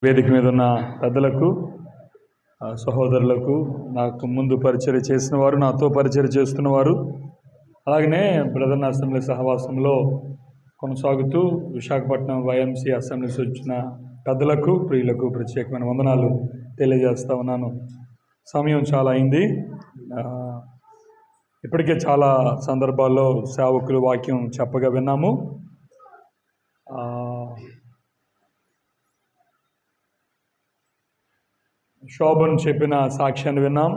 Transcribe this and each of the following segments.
వేదిక మీద ఉన్న పెద్దలకు, సహోదరులకు, నాకు ముందు పరిచర్య చేసిన వారు, నాతో పరిచర్య చేస్తున్నవారు, అలాగనే బ్రదర్ అసెంబ్లీ సహవాసంలో కొనసాగుతూ విశాఖపట్నం వైఎంసీ అసెంబ్లీస్ వచ్చిన పెద్దలకు, ప్రియులకు ప్రత్యేకమైన వందనాలు తెలియజేస్తా ఉన్నాను. సమయం చాలా అయింది. ఇప్పటికే చాలా సందర్భాల్లో సేవకులు వాక్యం చెప్పగా విన్నాము. శోభన్ చెప్పిన సాక్ష్యాన్ని విన్నాం,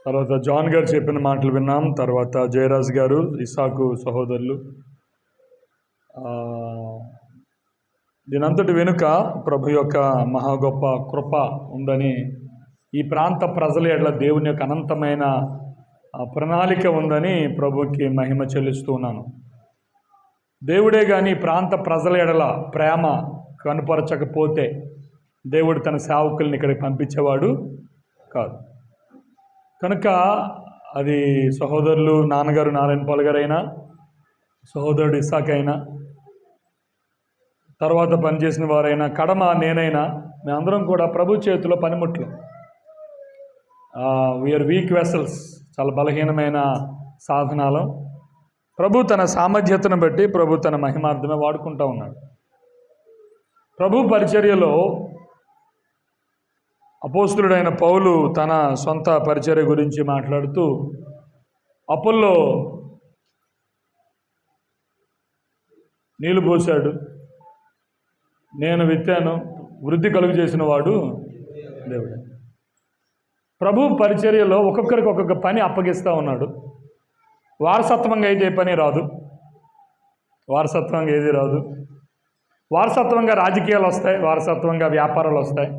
తర్వాత జాన్ గారు చెప్పిన మాటలు విన్నాం, తర్వాత జయరాజ్ గారు, ఇసాకు సహోదరులు. దీనంతటి వెనుక ప్రభు యొక్క మహా గొప్ప కృప ఉందని, ఈ ప్రాంత ప్రజల ఎడల దేవుని యొక్క అనంతమైన ప్రణాళిక ఉందని ప్రభుకి మహిమ చెల్లిస్తూ ఉన్నాను. దేవుడే కానీ ప్రాంత ప్రజల ఎడల ప్రేమ కనుపరచకపోతే దేవుడు తన సేవకుల్ని ఇక్కడికి పంపించేవాడు కాదు. కనుక అది సహోదరులు నాన్నగారు నారాయణ పాల్ గారు అయినా, సహోదరుడు ఇసాక్ అయినా, తర్వాత పనిచేసిన వారైనా, కడమ నేనైనా, మేమందరం కూడా ప్రభు చేతిలో పనిముట్లు. వీఆర్ వీక్ వెసల్స్, చాలా బలహీనమైన సాధనాలు. ప్రభు తన సామర్థ్యతను బట్టి ప్రభు తన మహిమార్థమే వాడుకుంటూ ఉన్నాడు. ప్రభు పరిచర్యలో అపోస్తలుడైన పౌలు తన సొంత పరిచర్య గురించి మాట్లాడుతూ, అపోల్లో నీళ్లు పోశాడు, నేను విత్తాను, వృద్ధి కలుగు చేసిన వాడు దేవుడే. ప్రభు పరిచర్యలో ఒక్కొక్కరికి ఒక్కొక్క పని అప్పగిస్తూ ఉన్నాడు. వారసత్వంగా అయితే ఏ పని రాదు, వారసత్వంగా ఏది రాదు. వారసత్వంగా రాజకీయాలు వస్తాయి, వారసత్వంగా వ్యాపారాలు వస్తాయి.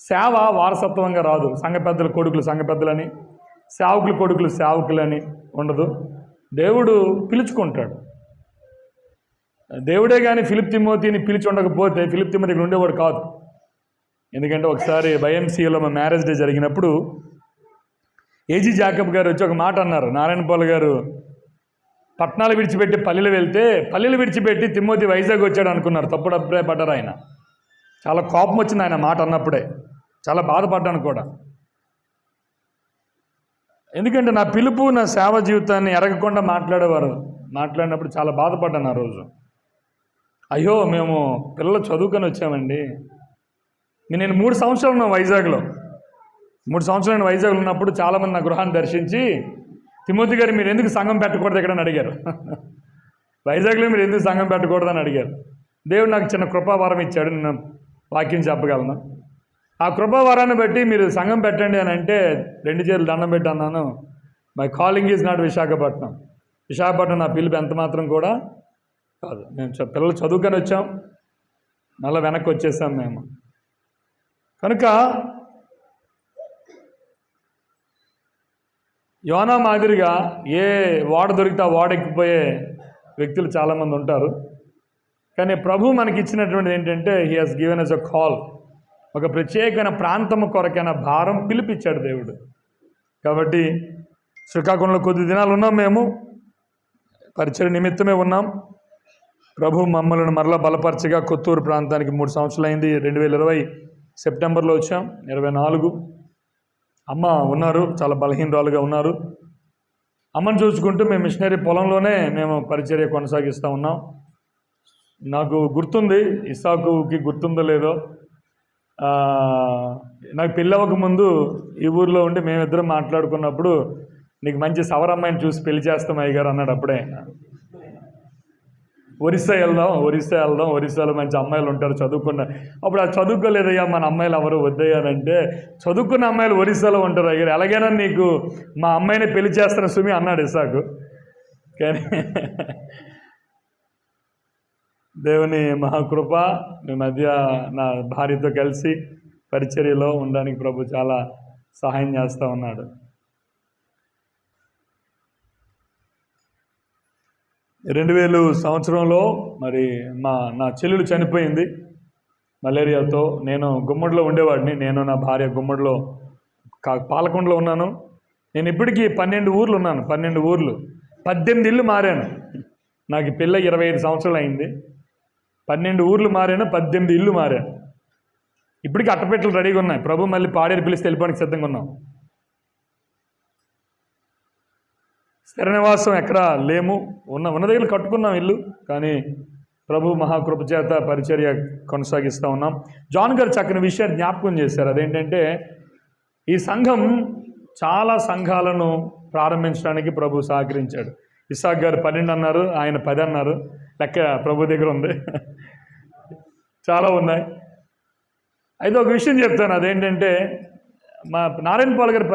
సేవ వారసత్వంగా రాదు. సంఘ పెద్దల కొడుకులు సంఘ పెద్దలని, సేవకుల కొడుకులు సేవకులని ఉండదు. దేవుడు పిలుచుకుంటాడు. దేవుడే కానీ ఫిలిప్ తిమోతిని పిలిచి ఉండకపోతే ఫిలిప్ తిమోతి ఇక్కడ ఉండేవాడు కాదు. ఎందుకంటే ఒకసారి వైఎంసీలో మా మ్యారేజ్ డే జరిగినప్పుడు ఏజీ జాకబ్ గారు వచ్చి ఒక మాట అన్నారు. నారాయణ పాల్ గారు పట్టణాలు విడిచిపెట్టి పల్లెలు వెళ్తే, పల్లెలు విడిచిపెట్టి తిమోతి వైజాగ్ వచ్చాడు అనుకున్నారు. తప్పుడు అభిప్రాయపడ్డారు. ఆయన చాలా కోపం వచ్చింది ఆయన మాట అన్నప్పుడే. చాలా బాధపడ్డాను కూడా. ఎందుకంటే నా పిలుపు, నా సేవ జీవితాన్ని ఎరగకుండా మాట్లాడినప్పుడు చాలా బాధపడ్డాను ఆ రోజు. అయ్యో, మేము పిల్లలు చదువుకొని వచ్చామండి. నేను 3 సంవత్సరాలు ఉన్నాను వైజాగ్లో. 3 సంవత్సరాలు నేను వైజాగ్లో ఉన్నప్పుడు చాలామంది నా గృహాన్ని దర్శించి, తిమోతి గారు మీరు ఎందుకు సంఘం పెట్టకూడదు ఎక్కడని అడిగారు. వైజాగ్లో మీరు ఎందుకు సంఘం పెట్టకూడదని అడిగారు. దేవుడు నాకు చిన్న కృపావరం ఇచ్చాడు, నేను వాక్యం చెప్పగలను. ఆ కృపావరాన్ని బట్టి మీరు సంఘం పెట్టండి అని అంటే 2 చేతులు దండం పెట్టి అన్నాను, my calling is not Visakhapatnam. Visakhapatnam నా పిలుపు ఎంత మాత్రం కూడా కాదు. మేము పిల్లలు చదువుకొని వచ్చాం, మళ్ళీ వెనక్కి వచ్చేసాం మేము. కనుక యోనా మాదిరిగా ఏ ఓడ దొరికితే ఆ ఓడెక్కిపోయే వ్యక్తులు చాలామంది ఉంటారు. కానీ ప్రభు మనకి ఇచ్చినటువంటిది ఏంటంటే, he has given us a call. ఒక ప్రత్యేకమైన ప్రాంతము కొరకైన భారం పిలిపించాడు దేవుడు. కాబట్టి శ్రీకాకుళంలో కొద్ది దినాలు ఉన్నాం, మేము పరిచయ నిమిత్తమే ఉన్నాం. ప్రభు మమ్మల్ని మరలా బలపరచగా కొత్తూరు ప్రాంతానికి 3 సంవత్సరాలు అయింది. 2020 సెప్టెంబర్లో వచ్చాం. 24 అమ్మ ఉన్నారు, చాలా బలహీనరాలుగా ఉన్నారు. అమ్మను చూసుకుంటూ మేము మిషనరీ పొలంలోనే మేము పరిచర్య కొనసాగిస్తూ ఉన్నాం. నాకు గుర్తుంది, ఇసాకుకి గుర్తుందో లేదో, నాకు పెళ్ళి అవ్వకముందు ఈ ఊరిలో ఉండి మేమిద్దరం మాట్లాడుకున్నప్పుడు, నీకు మంచి సవరమ్మాయిని చూసి పెళ్లి చేస్తాం అయ్యగారు అన్నాడు. అప్పుడే ఒరిస్సా వెళ్దాం, ఒరిస్సాలో మంచి అమ్మాయిలు ఉంటారు చదువుకున్న. అప్పుడు ఆ చదువుకోలేదయ్యా మన అమ్మాయిలు ఎవరు వద్దయ్యానంటే, చదువుకున్న అమ్మాయిలు ఒరిస్సాలో ఉంటారు అయ్యారు, ఎలాగైనా నీకు మా అమ్మాయిని పెళ్లి చేస్తాను సుమి అన్నాడు ఇసాకు. కానీ దేవుని మహాకృప, మీ మధ్య నా భార్యతో కలిసి పరిచర్యలో ఉండడానికి ప్రభు చాలా సహాయం చేస్తూ ఉన్నాడు. 2000 సంవత్సరంలో మరి నా చెల్లెలు చనిపోయింది మలేరియాతో. నేను గుమ్మడిలో ఉండేవాడిని. నేను నా భార్య గుమ్మడిలో పాలకొండలో ఉన్నాను. నేను ఇప్పటికీ 12 ఊర్లు ఉన్నాను. 12 ఊర్లు, 18 ఇళ్ళు మారాను. నాకు పెళ్ళి 25 సంవత్సరాలు అయింది. 12 ఊర్లు మారాను, 18 ఇళ్ళు మారాను. ఇప్పటికీ అట్టపెట్టెలు రెడీగా ఉన్నాయి. ప్రభు మళ్ళీ పాడేరు పిలిస్తే వెళ్ళిపోవడానికి సిద్ధంగా ఉన్నాం. స్థిర నివాసం ఎక్కడ లేము, ఉన్న దగ్గర కట్టుకున్నాం ఇల్లు, కానీ ప్రభు మహాకృప చేత పరిచర్య కొనసాగిస్తూ ఉన్నాం. జాన్ గారు చక్కని విషయాన్ని జ్ఞాపకం చేశారు. అదేంటంటే ఈ సంఘం చాలా సంఘాలను ప్రారంభించడానికి ప్రభు సహకరించాడు. ఇసాక్ గారు 12 అన్నారు, ఆయన 10 అన్నారు. లెక్క ప్రభు దగ్గర ఉంది, చాలా ఉన్నాయి. అయితే ఒక విషయం చెప్తాను. అదేంటంటే మా నారాయణ పాల్ గారి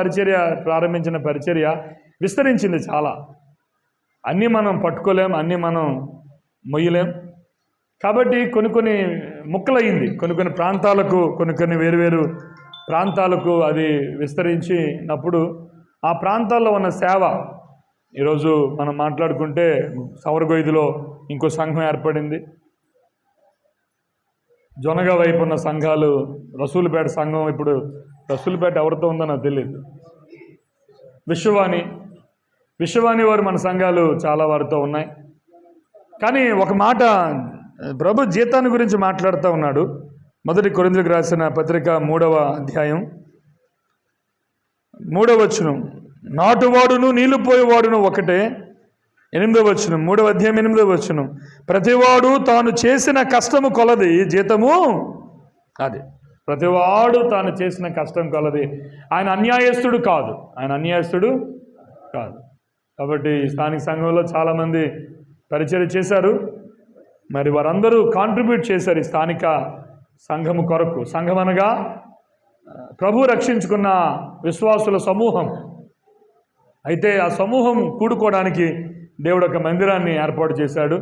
ప్రారంభించిన పరిచర్య విస్తరించింది చాలా. అన్నీ మనం పట్టుకోలేం, అన్నీ మనం మొయ్యలేం. కాబట్టి కొన్ని ముక్కలయ్యింది. కొన్ని ప్రాంతాలకు, కొన్ని వేరువేరు ప్రాంతాలకు అది విస్తరించినప్పుడు ఆ ప్రాంతాల్లో ఉన్న సేవ, ఈరోజు మనం మాట్లాడుకుంటే సవరగొయ్యిలో ఇంకో సంఘం ఏర్పడింది. జొనగ వైపు ఉన్న సంఘాలు, రసూలుపేట సంఘం, ఇప్పుడు రసూలుపేట ఎవరితో ఉందో నాకు తెలియదు, విశ్వవాణి వారు మన సంఘాలు చాలా వారితో ఉన్నాయి. కానీ ఒక మాట ప్రభు జీతాన్ని గురించి మాట్లాడుతూ ఉన్నాడు. 1 కొరింథీయులకు రాసిన పత్రిక 3వ అధ్యాయం 3వ వచనం, నాటువాడును నీళ్లు పోయేవాడును ఒకటే. 8వ వచనం, 3వ అధ్యాయం 8వ వచనం, ప్రతివాడు తాను చేసిన కష్టము కొలది జీతము. అది ప్రతివాడు తాను చేసిన కష్టం కొలది. ఆయన అన్యాయస్తుడు కాదు. కాబట్టి స్థానిక సంఘంలో చాలామంది పరిచర్య చేశారు. మరి వారందరూ కాంట్రిబ్యూట్ చేశారు ఈ స్థానిక సంఘము కొరకు. సంఘం అనగా ప్రభు రక్షించుకున్న విశ్వాసుల సమూహం. అయితే ఆ సమూహం కూడుకోవడానికి దేవుడు ఒక మందిరాన్ని ఏర్పాటు చేశాడు.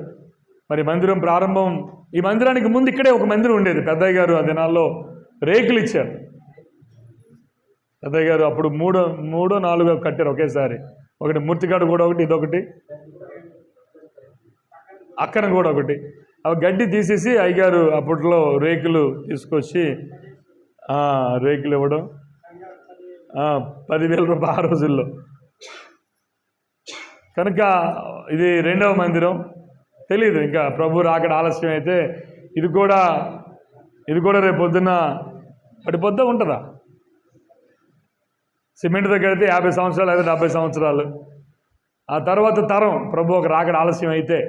మరి మందిరం ప్రారంభం, ఈ మందిరానికి ముందు ఇక్కడే ఒక మందిరం ఉండేది. పెద్దయ్య గారు ఆ దినాల్లో రేకులు ఇచ్చారు. పెద్దయ్య గారు అప్పుడు మూడో నాలుగో కట్టారు ఒకేసారి. ఒకటి మూర్తికాడ కూడా ఒకటి, ఇదొకటి, అక్కన కూడా ఒకటి. అవి గడ్డి తీసేసి అయ్యగారు అప్పట్లో రేకులు తీసుకొచ్చి రేకులు ఇవ్వడం. 10,000 రూపాయలు ఆ రోజుల్లో. కనుక ఇది 2వ మందిరం. తెలియదు ఇంకా ప్రభు రాకడ ఆలస్యం అయితే ఇది కూడా రేపు పొద్దున్న పడిపోద్దా ఉంటుందా? సిమెంట్తో కడితే 50 సంవత్సరాలు అయితే 70 సంవత్సరాలు. ఆ తర్వాత తరం ప్రభు ఒక రాకడ ఆలస్యం అయితే.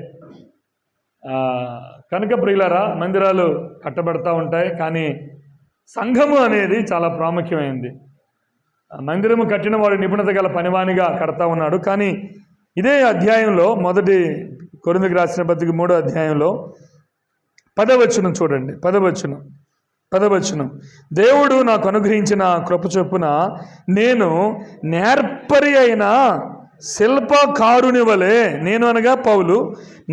కనుక ప్రియులారా, మందిరాలు కట్టబడతా ఉంటాయి, కానీ సంఘము అనేది చాలా ప్రాముఖ్యమైనది. మందిరము కట్టిన వాడు నిపుణత గల పనివానిగా కడతా ఉన్నాడు. కానీ ఇదే అధ్యాయంలో 1 కొరింథీయులకు రాసిన పత్రిక 3వ అధ్యాయంలో 10వ వచనం చూడండి. 10వ వచనం, దేవుడు నాకు అనుగ్రహించిన కృప చొప్పున నేను నేర్పరి అయిన శిల్పకారుని వలె, నేను అనగా పౌలు,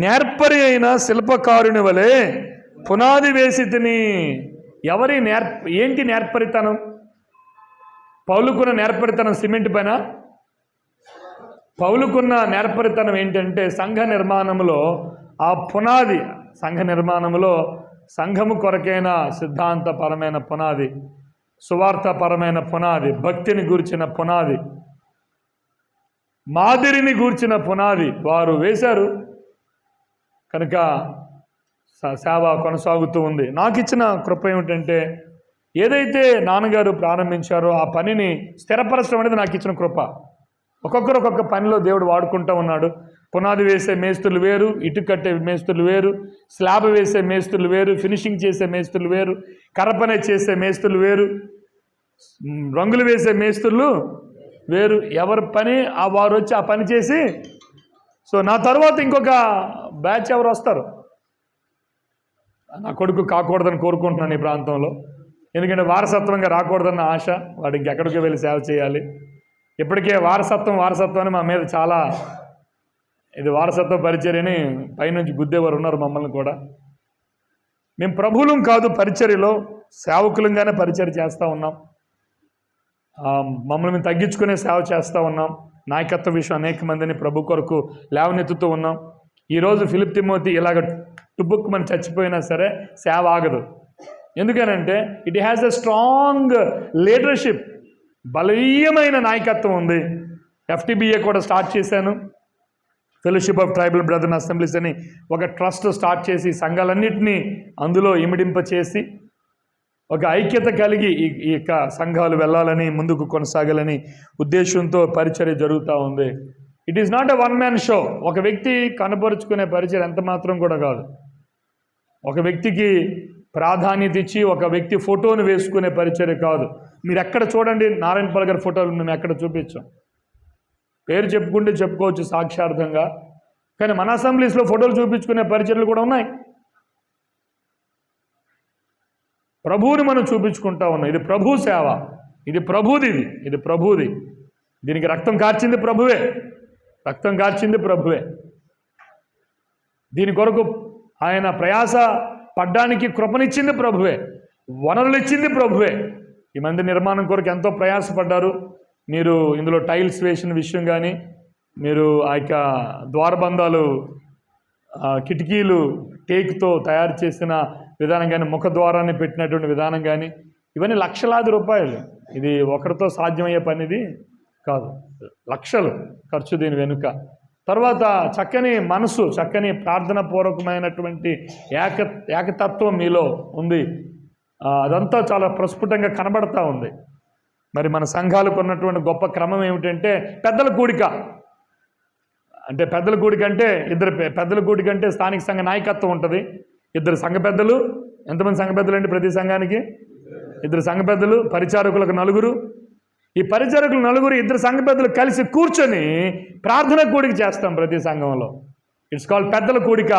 నేర్పరి అయిన శిల్పకారుని వలె పునాది వేసి తిని. ఏంటి నేర్పరితనం? పౌలుకున్న నేర్పరితనం సిమెంట్ పైన. పౌలుకున్న నేర్పరితనం ఏంటంటే సంఘ నిర్మాణంలో ఆ పునాది, సంఘము కొరకైన సిద్ధాంతపరమైన పునాది, సువార్తపరమైన పునాది, భక్తిని గూర్చిన పునాది, మాదిరిని గూర్చిన పునాది వారు వేశారు. కనుక సేవ కొనసాగుతూ ఉంది. నాకు ఇచ్చిన కృప ఏమిటంటే ఏదైతే నాన్నగారు ప్రారంభించారో ఆ పనిని స్థిరపరచడం అనేది నాకు ఇచ్చిన కృప. ఒక్కొక్కరు ఒక్కొక్క పనిలో దేవుడు వాడుకుంటూ ఉన్నాడు. పునాది వేసే మేస్తులు వేరు, ఇటు కట్టే మేస్తులు వేరు, స్లాబ్ వేసే మేస్తులు వేరు, ఫినిషింగ్ చేసే మేస్తులు వేరు, కరపనే చేసే మేస్తులు వేరు, రంగులు వేసే మేస్తులు వేరు. ఎవరి పని వారు వచ్చి ఆ పని చేసి, సో నా తర్వాత ఇంకొక బ్యాచ్ ఎవరు వస్తారు. నా కొడుకు కాకూడదని కోరుకుంటున్నాను ఈ ప్రాంతంలో. ఎందుకంటే వారసత్వంగా రాకూడదన్న ఆశ. వాడు ఇంకెక్కడికి వెళ్ళి సేవ చేయాలి. ఇప్పటికే వారసత్వం అని మా మీద చాలా, ఇది వారసత్వ పరిచర్యని పైనుంచి గుద్దేవారు ఉన్నారు మమ్మల్ని కూడా. మేము ప్రభువులం కాదు, పరిచర్యలో సేవకులంగానే పరిచర్య చేస్తూ ఉన్నాం. మమ్మల్ని మేము తగ్గించుకునే సేవ చేస్తూ ఉన్నాం. నాయకత్వ విషయం అనేక మందిని ప్రభు కొరకు లేవనెత్తుతూ ఉన్నాం. ఈరోజు ఫిలిప్ తిమోతి ఇలాగ టుబుక్ మనం చచ్చిపోయినా సరే సేవ ఆగదు. ఎందుకనంటే it has a strong leadership, బలీయమైన నాయకత్వం ఉంది. FTBA కూడా స్టార్ట్ చేశాను, fellowship of tribal brothers assemblies అని ఒక ట్రస్ట్ స్టార్ట్ చేసి సంఘాలన్నింటినీ అందులో ఇమిడింప చేసి ఒక ఐక్యత కలిగి ఈ యొక్క సంఘాలు వెళ్ళాలని, ముందుకు కొనసాగాలని ఉద్దేశంతో పరిచర్య జరుగుతూ ఉంది. It is not a one man show. ఒక వ్యక్తి కనపరుచుకునే పరిచర్య ఎంత మాత్రం కూడా కాదు. ఒక వ్యక్తికి ప్రాధాన్యత ఇచ్చి ఒక వ్యక్తి ఫోటోను వేసుకునే పరిచర్య కాదు. మీరు ఎక్కడ చూడండి, నారాయణపాల్ గారి ఫోటోలు మేము ఎక్కడ చూపించాం. పేరు చెప్పుకుంటే చెప్పుకోవచ్చు సాక్షార్థంగా, కానీ మన అసెంబ్లీస్లో ఫోటోలు చూపించుకునే పరిచర్యలు కూడా ఉన్నాయి. ప్రభువుని మనం చూపించుకుంటా ఉన్నాం. ఇది ప్రభు సేవ, ఇది ప్రభుది, ఇది ప్రభుది. దీనికి రక్తం కార్చింది ప్రభువే, రక్తం కార్చింది ప్రభువే. దీని కొరకు ఆయన ప్రయాస పడ్డానికి కృపనిచ్చింది ప్రభువే, వనరులు ఇచ్చింది ప్రభువే. ఈ మందిర నిర్మాణం కొరకు ఎంతో ప్రయాసపడ్డారు. మీరు ఇందులో టైల్స్ వేసిన విషయం కానీ, మీరు ఆ యొక్క ద్వారబంధాలు, కిటికీలు టేక్తో తయారు చేసిన విధానం కానీ, ముఖద్వారాన్ని పెట్టినటువంటి విధానం కానీ, ఇవన్నీ లక్షలాది రూపాయలు. ఇది ఒకరితో సాధ్యమయ్యే పనిది కాదు. లక్షలు ఖర్చు దీని వెనుక. తర్వాత చక్కని మనసు, చక్కని ప్రార్థన పూర్వకమైనటువంటి ఏకతత్వం మీలో ఉంది. అదంతా చాలా ప్రస్ఫుటంగా కనబడతా ఉంది. మరి మన సంఘాలకు ఉన్నటువంటి గొప్ప క్రమం ఏమిటంటే పెద్దల కూడిక. అంటే పెద్దల కూడిక అంటే పెద్దల కూడిక అంటే స్థానిక సంఘ నాయకత్వం ఉంటుంది. 2 సంఘ పెద్దలు. ఎంతమంది సంఘ పెద్దలు అండి? ప్రతి సంఘానికి 2 సంఘ పెద్దలు, పరిచారకులకు 4. ఈ పరిచారకులు 4, 2 సంఘ పెద్దలు కలిసి కూర్చొని ప్రార్థన కూడిక చేస్తాం ప్రతి సంఘంలో. ఇట్స్ కాల్డ్ పెద్దల కూడిక.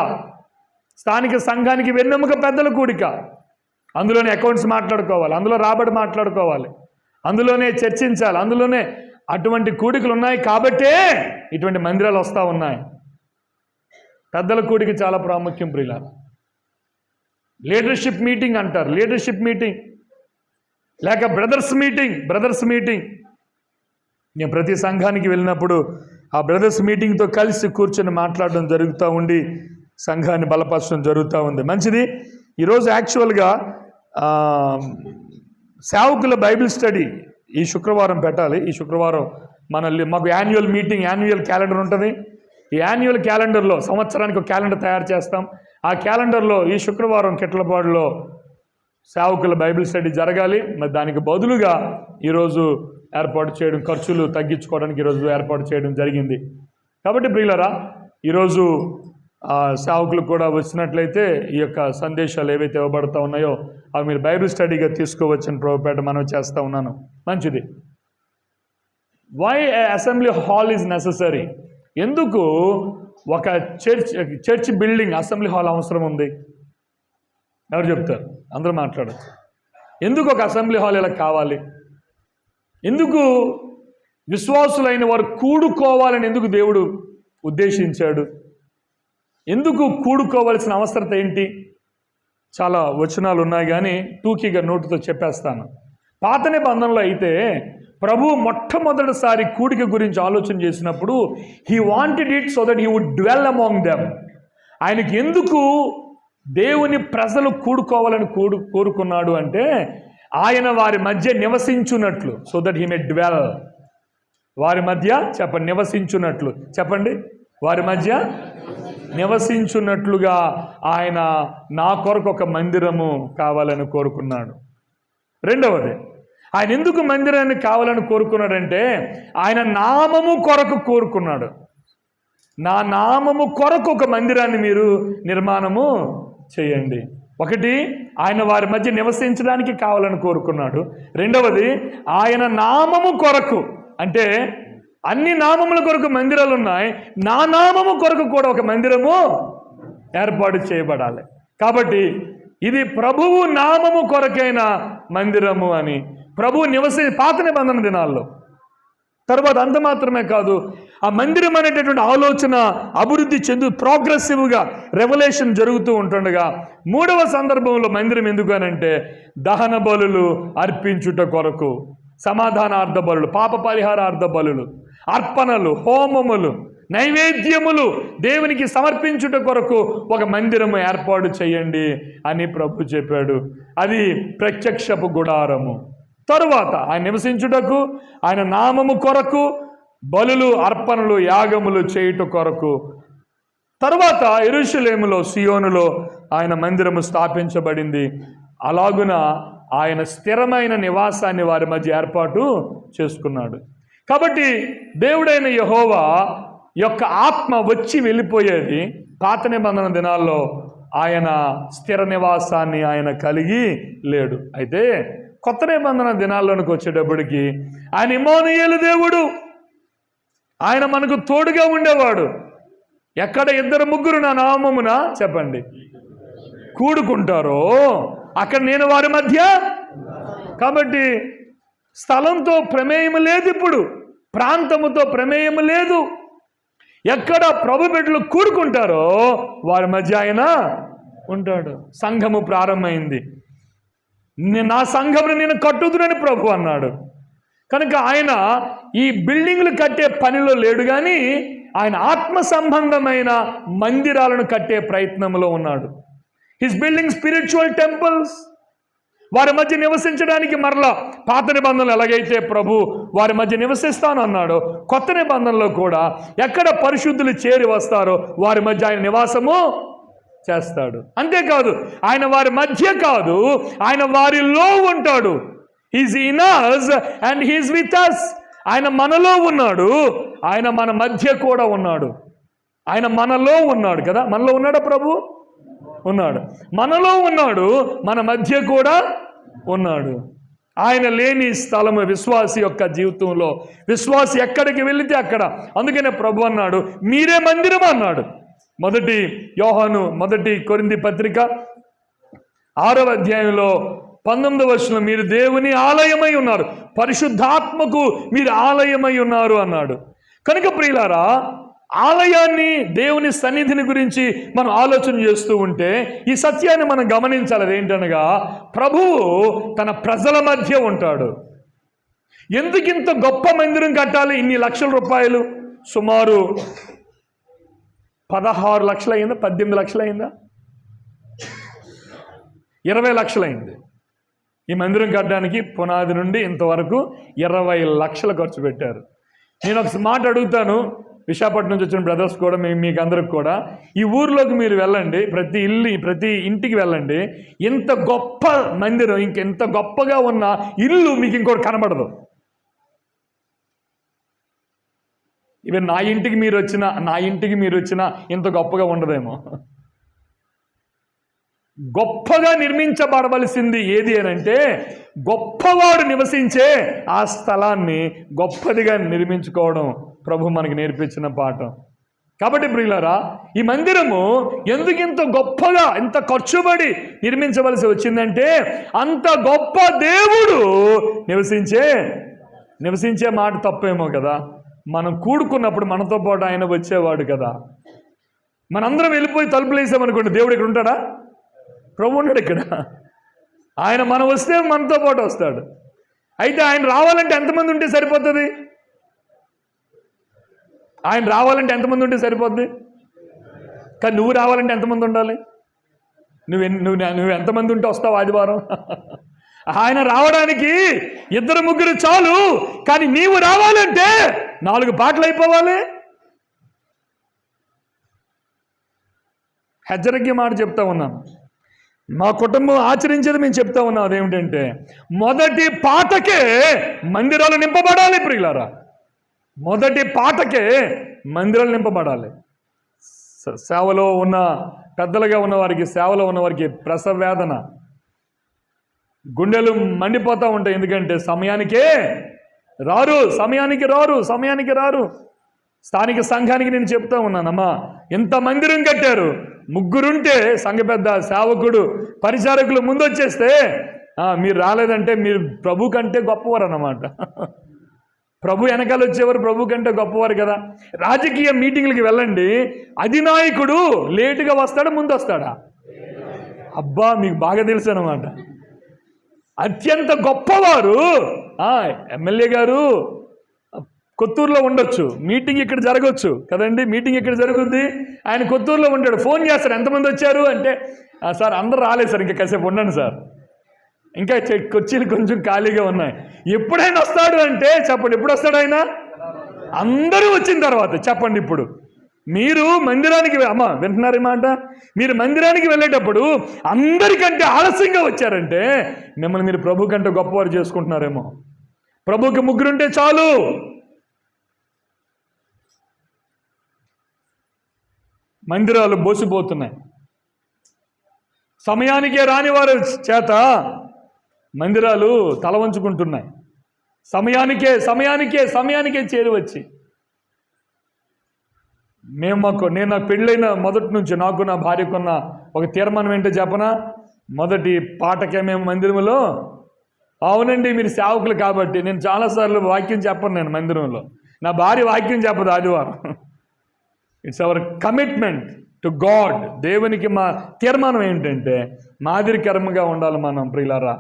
స్థానిక సంఘానికి వెన్నెముక పెద్దల కూడిక. అందులోనే అకౌంట్స్ మాట్లాడుకోవాలి, అందులో రాబడి మాట్లాడుకోవాలి, అందులోనే చర్చించాలి, అందులోనే అటువంటి కూడికలు ఉన్నాయి. కాబట్టే ఇటువంటి మందిరాలు వస్తూ ఉన్నాయి. పెద్దల కూడిక చాలా ప్రాముఖ్యం ప్రియులారా. లీడర్షిప్ మీటింగ్ అంటారు, లీడర్షిప్ మీటింగ్ లేక బ్రదర్స్ మీటింగ్. నేను ప్రతి సంఘానికి వెళ్ళినప్పుడు ఆ బ్రదర్స్ మీటింగ్తో కలిసి కూర్చొని మాట్లాడడం జరుగుతూ ఉండి సంఘాన్ని బలపరచడం జరుగుతూ ఉంది. మంచిది. ఈరోజు యాక్చువల్గా సేవకుల బైబిల్ స్టడీ ఈ శుక్రవారం పెట్టాలి. ఈ శుక్రవారం మాకు యాన్యువల్ మీటింగ్, యాన్యువల్ క్యాలెండర్ ఉంటుంది. ఈ యాన్యువల్ క్యాలెండర్లో సంవత్సరానికి ఒక క్యాలెండర్ తయారు చేస్తాం. ఆ క్యాలెండర్లో ఈ శుక్రవారం కిట్లపాడులో సేవకుల బైబిల్ స్టడీ జరగాలి. మరి దానికి బదులుగా ఈరోజు ఏర్పాటు చేయడం, ఖర్చులు తగ్గించుకోవడానికి ఈరోజు ఏర్పాటు చేయడం జరిగింది. కాబట్టి ప్రియులరా, ఈరోజు సేవకులు కూడా వచ్చినట్లయితే ఈ యొక్క సందేశాలు ఏవైతే ఇవ్వబడతా ఉన్నాయో అవి మీరు బైబిల్ స్టడీగా తీసుకోవచ్చని ప్రభుపేట మనం చేస్తూ ఉన్నాను. మంచిది. Why assembly hall is necessary? ఎందుకు ఒక చర్చ్ బిల్డింగ్, అసెంబ్లీ హాల్ అవసరం ఉంది? ఎవరు చెప్తారు? అందరూ మాట్లాడచ్చు. ఎందుకు ఒక అసెంబ్లీ హాల్ ఇలా కావాలి? ఎందుకు విశ్వాసులైన వారు కూడుకోవాలని ఎందుకు దేవుడు ఉద్దేశించాడు? ఎందుకు కూడుకోవాల్సిన అవసరత ఏంటి? చాలా వచనాలు ఉన్నాయి, కానీ టూకీగా నోటుతో చెప్పేస్తాను. పాత నిబంధనలో అయితే ప్రభు మొట్టమొదటిసారి కూడిక గురించి ఆలోచన చేసినప్పుడు he wanted it so that he would dwell among them. ఆయనకి ఎందుకు దేవుని ప్రజలు కూడుకోవాలని కోరుకున్నాడు అంటే ఆయన వారి మధ్య నివసించున్నట్లు, so that he may dwell. వారి మధ్య చెప్పండి, నివసించున్నట్లు చెప్పండి. వారి మధ్య నివసించున్నట్లుగా ఆయన నా కొరకు ఒక మందిరము కావాలని కోరుకున్నాడు. రెండవది, ఆయన ఎందుకు మందిరాన్ని కావాలని కోరుకున్నాడంటే ఆయన నామము కొరకు కోరుకున్నాడు. నా నామము కొరకు ఒక మందిరాన్ని మీరు నిర్మాణము చేయండి. ఒకటి, ఆయన వారి మధ్య నివసించడానికి కావాలని కోరుకున్నాడు. రెండవది, ఆయన నామము కొరకు, అంటే అన్ని నామముల కొరకు మందిరాలు ఉన్నాయి, నా నామము కొరకు కూడా ఒక మందిరము ఏర్పాటు చేయబడాలి. కాబట్టి ఇది ప్రభువు నామము కొరకైన మందిరము అని ప్రభువు పాత నిబంధన దినాల్లో. తర్వాత అంత మాత్రమే కాదు, ఆ మందిరం అనేటటువంటి ఆలోచన అభివృద్ధి ప్రోగ్రెసివ్గా రెవల్యూషన్ జరుగుతూ ఉంటుండగా మూడవ సందర్భంలో మందిరం ఎందుకు అనంటే దహన బలులు అర్పించుట కొరకు, సమాధానార్థ బలులు, పాప పరిహారార్థ బలులు, అర్పణలు, హోమములు, నైవేద్యములు దేవునికి సమర్పించుట కొరకు ఒక మందిరము ఏర్పాటు చేయండి అని ప్రభు చెప్పాడు. అది ప్రత్యక్షపు గుడారము. తరువాత ఆయన నివసించుటకు, ఆయన నామము కొరకు బలులు, అర్పణలు, యాగములు చేయుట కొరకు. తరువాత యెరూషలేములో, సియోనులో ఆయన మందిరము స్థాపించబడింది. అలాగున ఆయన స్థిరమైన నివాసాన్ని వారి మధ్య ఏర్పాటు చేసుకున్నాడు. కాబట్టి దేవుడైన యెహోవా యొక్క ఆత్మ వచ్చి వెళ్ళిపోయేది. పాత నిబంధన దినాల్లో ఆయన స్థిర నివాసాన్ని ఆయన కలిగి లేడు. అయితే కొత్త నిబంధన దినాల్లోనికి వచ్చేటప్పటికి ఆయన ఇమ్మానుయేలు దేవుడు, ఆయన మనకు తోడుగా ఉండేవాడు. ఎక్కడ 2-3 నా నామమున చెప్పండి కూడుకుంటారో అక్కడ నేను వారి మధ్య. కాబట్టి స్థలంతో ప్రమేయం లేదు, ఇప్పుడు ప్రాంతముతో ప్రమేయం లేదు. ఎక్కడ ప్రభు బిడ్డలు కూడుకుంటారో వారి మధ్య ఆయన ఉంటాడు. సంఘము ప్రారంభమైంది. నా సంఘమును నేను కట్టుదునని ప్రభు అన్నాడు. కనుక ఆయన ఈ బిల్డింగ్లు కట్టే పనిలో లేడు, కానీ ఆయన ఆత్మ సంబంధమైన మందిరాలను కట్టే ప్రయత్నంలో ఉన్నాడు. His building spiritual temples. వారి మధ్య నివసించడానికి మరలా పాత నిబంధనలు ఎలాగైతే ప్రభు వారి మధ్య నివసిస్తాను అన్నాడో, కొత్త నిబంధనలో కూడా ఎక్కడ పరిశుద్ధులు చేరి వస్తారో వారి మధ్య ఆయన నివాసము చేస్తాడు. అంతేకాదు ఆయన వారి మధ్య కాదు, ఆయన వారిలో ఉంటాడు. He's in us and he's with us. ఆయన మనలో ఉన్నాడు, ఆయన మన మధ్య కూడా ఉన్నాడు. ఆయన మనలో ఉన్నాడు కదా, మనలో ఉన్నాడా ప్రభు? ఉన్నాడు. మనలో ఉన్నాడు, మన మధ్య కూడా ఉన్నాడు. ఆయన లేని స్థలము విశ్వాసి యొక్క జీవితంలో. విశ్వాసి ఎక్కడికి వెళితే అక్కడ. అందుకనే ప్రభు అన్నాడు మీరే మందిరం అన్నాడు. మొదటి కొరింథీ పత్రిక 6వ అధ్యాయంలో 19వ వచనం, మీరు దేవుని ఆలయమై ఉన్నారు, పరిశుద్ధాత్మకు మీరు ఆలయమై ఉన్నారు అన్నాడు. కనుక ప్రియులారా, ఆలయాన్ని, దేవుని సన్నిధిని గురించి మనం ఆలోచన చేస్తూ ఉంటే ఈ సత్యాన్ని మనం గమనించాలి. అదేంటనగా ప్రభువు తన ప్రజల మధ్య ఉంటాడు. ఎందుకింత గొప్ప మందిరం కట్టాలి? ఇన్ని లక్షల రూపాయలు, సుమారు 16 లక్షలు అయిందా, 18 లక్షలు అయిందా, 20 లక్షలు అయింది. ఈ మందిరం కట్టడానికి పునాది నుండి ఇంతవరకు 20 లక్షలు ఖర్చు పెట్టారు. నేను ఒక మాట అడుగుతాను, విశాఖపట్నం నుంచి వచ్చిన బ్రదర్స్ కూడా, మీకు అందరికి కూడా, ఈ ఊర్లోకి మీరు వెళ్ళండి, ప్రతి ఇంటికి వెళ్ళండి. ఇంత గొప్ప మందిరం, ఇంకెంత గొప్పగా ఉన్న ఇల్లు మీకు ఇంకోటి కనబడదు. ఈవెన్ నా ఇంటికి మీరు వచ్చినా ఇంత గొప్పగా ఉండదేమో. గొప్పగా నిర్మించబడవలసింది ఏది అనంటే, గొప్పవాడు నివసించే ఆ స్థలాన్ని గొప్పదిగా నిర్మించుకోవడం ప్రభు మనకి నేర్పించిన పాఠం. కాబట్టి ప్రియులారా, ఈ మందిరము ఎందుకింత గొప్పగా, ఇంత ఖర్చుబడి నిర్మించవలసి వచ్చిందంటే, అంత గొప్ప దేవుడు నివసించే మాట తప్పేమో కదా. మనం కూడుకున్నప్పుడు మనతో పాటు ఆయన వచ్చేవాడు కదా. మనందరం వెళ్ళిపోయి తలుపులు వేసామనుకోండి, దేవుడు ఇక్కడ ఉంటాడా? ప్రభు ఉన్నాడు ఇక్కడ. ఆయన మనం వస్తే మనతో పాటు వస్తాడు. అయితే ఆయన రావాలంటే ఎంతమంది ఉంటే సరిపోతుంది? ఆయన రావాలంటే ఎంతమంది ఉంటే సరిపోద్ది? కానీ నువ్వు రావాలంటే ఎంతమంది ఉండాలి? నువ్వు ఎంతమంది ఉంటే వస్తావు ఆదివారం? ఆయన రావడానికి 2-3 చాలు, కానీ నీవు రావాలంటే 4 పాటలు అయిపోవాలి. హెచ్చరిక మాట చెప్తా ఉన్నాను. మా కుటుంబం ఆచరించేది మేము చెప్తా ఉన్నాం. అదేమిటంటే, మొదటి పాటకే మందిరాలు నింపబడాలి ప్రియులారా. మొదటి పాటకే మందిరాలు నింపబడాలి. సేవలో ఉన్న పెద్దలుగా ఉన్నవారికి, సేవలో ఉన్నవారికి ప్రసవ వేదన, గుండెలు మండిపోతూ ఉంటాయి. ఎందుకంటే సమయానికి రారు. స్థానిక సంఘానికి నేను చెప్తా ఉన్నానమ్మా, ఇంత మందిరం కట్టారు, 3 ఉంటే సంఘ పెద్ద, సేవకుడు, పరిచారకులు ముందొచ్చేస్తే మీరు రాలేదంటే మీరు ప్రభు కంటే గొప్పవారు అన్నమాట. ప్రభు వెనకాల వచ్చేవారు ప్రభు కంటే గొప్పవారు కదా. రాజకీయ మీటింగ్లకి వెళ్ళండి, అధినాయకుడు లేటుగా వస్తాడా, ముందు వస్తాడా? అబ్బా, మీకు బాగా తెలుసు అన్నమాట. అత్యంత గొప్పవారు ఎమ్మెల్యే గారు కొత్తూరులో ఉండొచ్చు, మీటింగ్ ఇక్కడ జరగవచ్చు కదండి. మీటింగ్ ఇక్కడ జరుగుద్ది, ఆయన కొత్తూరులో ఉంటాడు. ఫోన్ చేస్తాడు, ఎంతమంది వచ్చారు అంటే, సార్ అందరూ రాలేదు సార్, ఇంకా కాసేపు ఉండండి సార్, ఇంకా కుర్చీలు కొంచెం ఖాళీగా ఉన్నాయి. ఎప్పుడైనా వస్తాడు అంటే చెప్పండి, ఎప్పుడు వస్తాడు ఆయన? అందరూ వచ్చిన తర్వాత చెప్పండి. ఇప్పుడు మీరు మందిరానికి అమ్మా వింటున్నారు ఈ మాట, మీరు మందిరానికి వెళ్ళేటప్పుడు అందరికంటే ఆలస్యంగా వచ్చారంటే మిమ్మల్ని మీరు ప్రభు కంటే గొప్పవారు చేసుకుంటున్నారేమో. ప్రభుకి ముగ్గురుంటే చాలు. మందిరాలు బోసిపోతున్నాయి. సమయానికే రాని వారి చేత మందిరాలు తల వంచుకుంటున్నాయి. సమయానికే చేరి వచ్చి నేను నాకు పెళ్ళైన మొదటి నుంచి నాకు నా భార్యకున్న ఒక తీర్మానం ఏంటో చెప్పనా? మొదటి పాటకే మేము మందిరంలో, అవునండి మీరు సేవకులు కాబట్టి నేను చాలాసార్లు వాక్యం చెప్పను. నేను మందిరంలో నా భార్య వాక్యం చెప్పదు ఆదివారం. It's our commitment to God. దేవునికి మా తీర్మానం ఏంటంటే మాదిరికరంగా ఉండాలి మనం ప్రియులారా.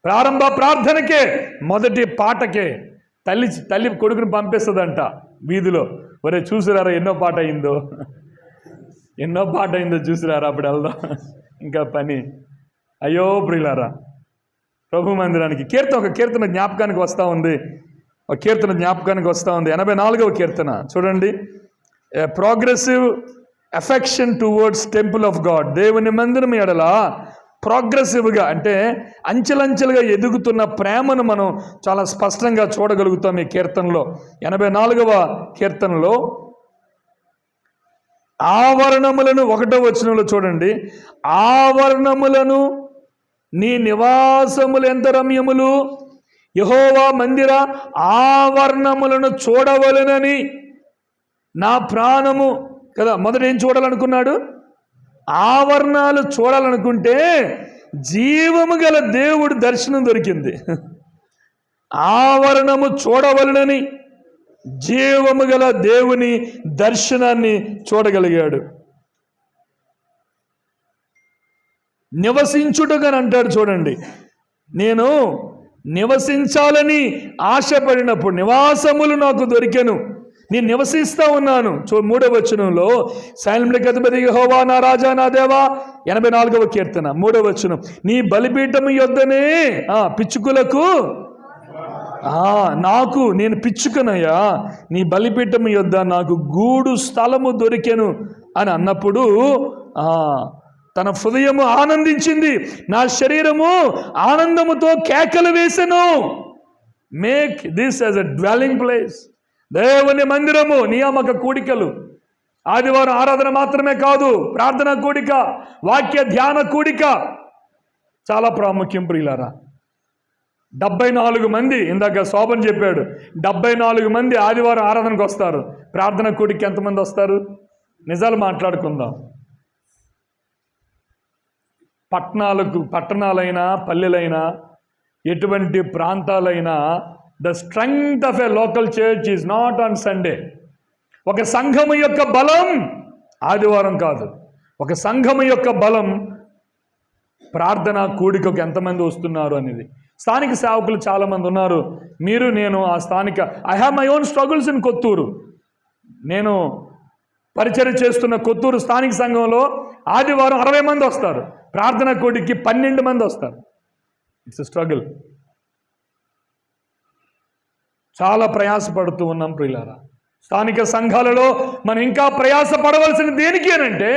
ప్రారంభ ప్రార్థనకే మొదటి పాటకే తల్లి కొడుకుని పంపిస్తుందంట వీధిలో. ఒరే చూసిరారా ఎన్నో పాట అయిందో చూసిరారా, అప్పుడు వెళ్దాం ఇంకా పని. అయ్యో ప్రియులారా, ప్రభు మందిరానికి ఒక కీర్తన జ్ఞాపకానికి వస్తూ ఉంది. 84వ కీర్తన చూడండి. Progressive affection towards temple of God. దేవుని మందిరం ఎడల ప్రోగ్రెసివ్గా అంటే అంచెలంచెలుగా ఎదుగుతున్న ప్రేమను మనం చాలా స్పష్టంగా చూడగలుగుతాం ఈ కీర్తనలో. 84వ కీర్తనలో ఆవరణములను 1వ వచనంలో చూడండి. ఆవరణములను నీ నివాసములు ఎంత రమ్యములు, యెహోవా మందిర ఆవరణములను చూడవలెనని నా ప్రాణము. కదా, మొదట ఏం చూడాలనుకున్నాడు? ఆవరణాలు చూడాలనుకుంటే జీవము గల దేవుడు దర్శనం దొరికింది. ఆవరణము చూడవలనని జీవము గల దేవుని దర్శనాన్ని చూడగలిగాడు. నివసించుటగా అంటాడు చూడండి. నేను నివసించాలని ఆశపడినప్పుడు నివాసములు నాకు దొరికెను, నేను నివసిస్తూ ఉన్నాను. 3వ వచనంలో సైన్యములకు అధిపతి యెహోవా నా రాజా నా దేవా. 84వ కీర్తన 3వ వచనం. నీ బలిపీఠము యొద్దనే పిచ్చుకులకు నాకు నేను పిచ్చుకనయ్యా, నీ బలిపీఠము యొద్ద నాకు గూడు స్థలము దొరికెను అని అన్నప్పుడు తన హృదయము ఆనందించింది, నా శరీరము ఆనందముతో కేకలు వేసెను. Make this as a dwelling place. దేవుని మందిరము నియామక కూడికలు, ఆదివారం ఆరాధన మాత్రమే కాదు, ప్రార్థన కూడిక, వాక్య ధ్యాన కూడిక చాలా ప్రాముఖ్యం ప్రియులారా. 74 మంది, ఇందాక శోభన్ చెప్పాడు, 74 మంది ఆదివారం ఆరాధనకు వస్తారు. ప్రార్థన కూడికి ఎంతమంది వస్తారు? నిజాలు మాట్లాడుకుందాం. పట్టణాలైనా పల్లెలైనా ఎటువంటి ప్రాంతాలైనా the strength of a local church is not on Sunday. ఒక సంఘము యొక్క బలం ఆదివారం కాదు. ఒక సంఘము యొక్క బలం ప్రార్థన కూడికకు ఎంతమంది వస్తున్నారు అనేది. స్థానిక సేవకులు చాలామంది ఉన్నారు. మీరు నేను ఆ స్థానిక I have my own struggles in Kotturu. నేను పరిచర్య చేస్తున్న కొత్తూరు స్థానిక సంఘంలో ఆదివారం 60 మంది వస్తారు, ప్రార్థన కూడికి 12 మంది వస్తారు. It's a struggle. చాలా ప్రయాసపడుతూ ఉన్నాం ప్రియులారా. స్థానిక సంఘాలలో మనం ఇంకా ప్రయాసపడవలసిన దేనికి అనంటే,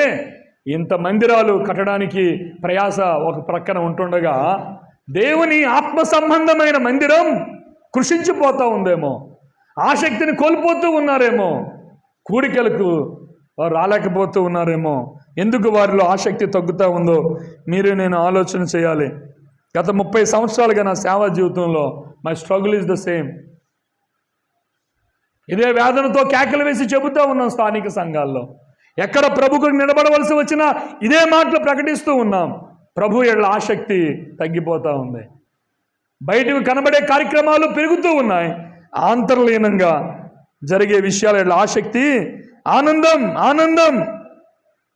ఇంత మందిరాలు కట్టడానికి ప్రయాస ఒక ప్రక్కన ఉంటుండగా దేవుని ఆత్మ సంబంధమైన మందిరం కృషించిపోతూ ఉందేమో, ఆసక్తిని కోల్పోతూ ఉన్నారేమో, కూడికలకు రాలేకపోతూ ఉన్నారేమో. ఎందుకు వారిలో ఆసక్తి తగ్గుతూ ఉందో మీరు నేను ఆలోచన చేయాలి. గత 30 సంవత్సరాలుగా నా సేవా జీవితంలో my struggle is the same. ఇదే వేదనతో కేకలు వేసి చెబుతూ ఉన్నాం స్థానిక సంఘాల్లో. ఎక్కడ ప్రభుకు నిలబడవలసి వచ్చినా ఇదే మాటలు ప్రకటిస్తూ ఉన్నాం. ప్రభు ఎడల ఆసక్తి తగ్గిపోతూ ఉంది. బయటకు కనబడే కార్యక్రమాలు పెరుగుతూ ఉన్నాయి. ఆంతర్లీనంగా జరిగే విషయాల ఎడల ఆసక్తి, ఆనందం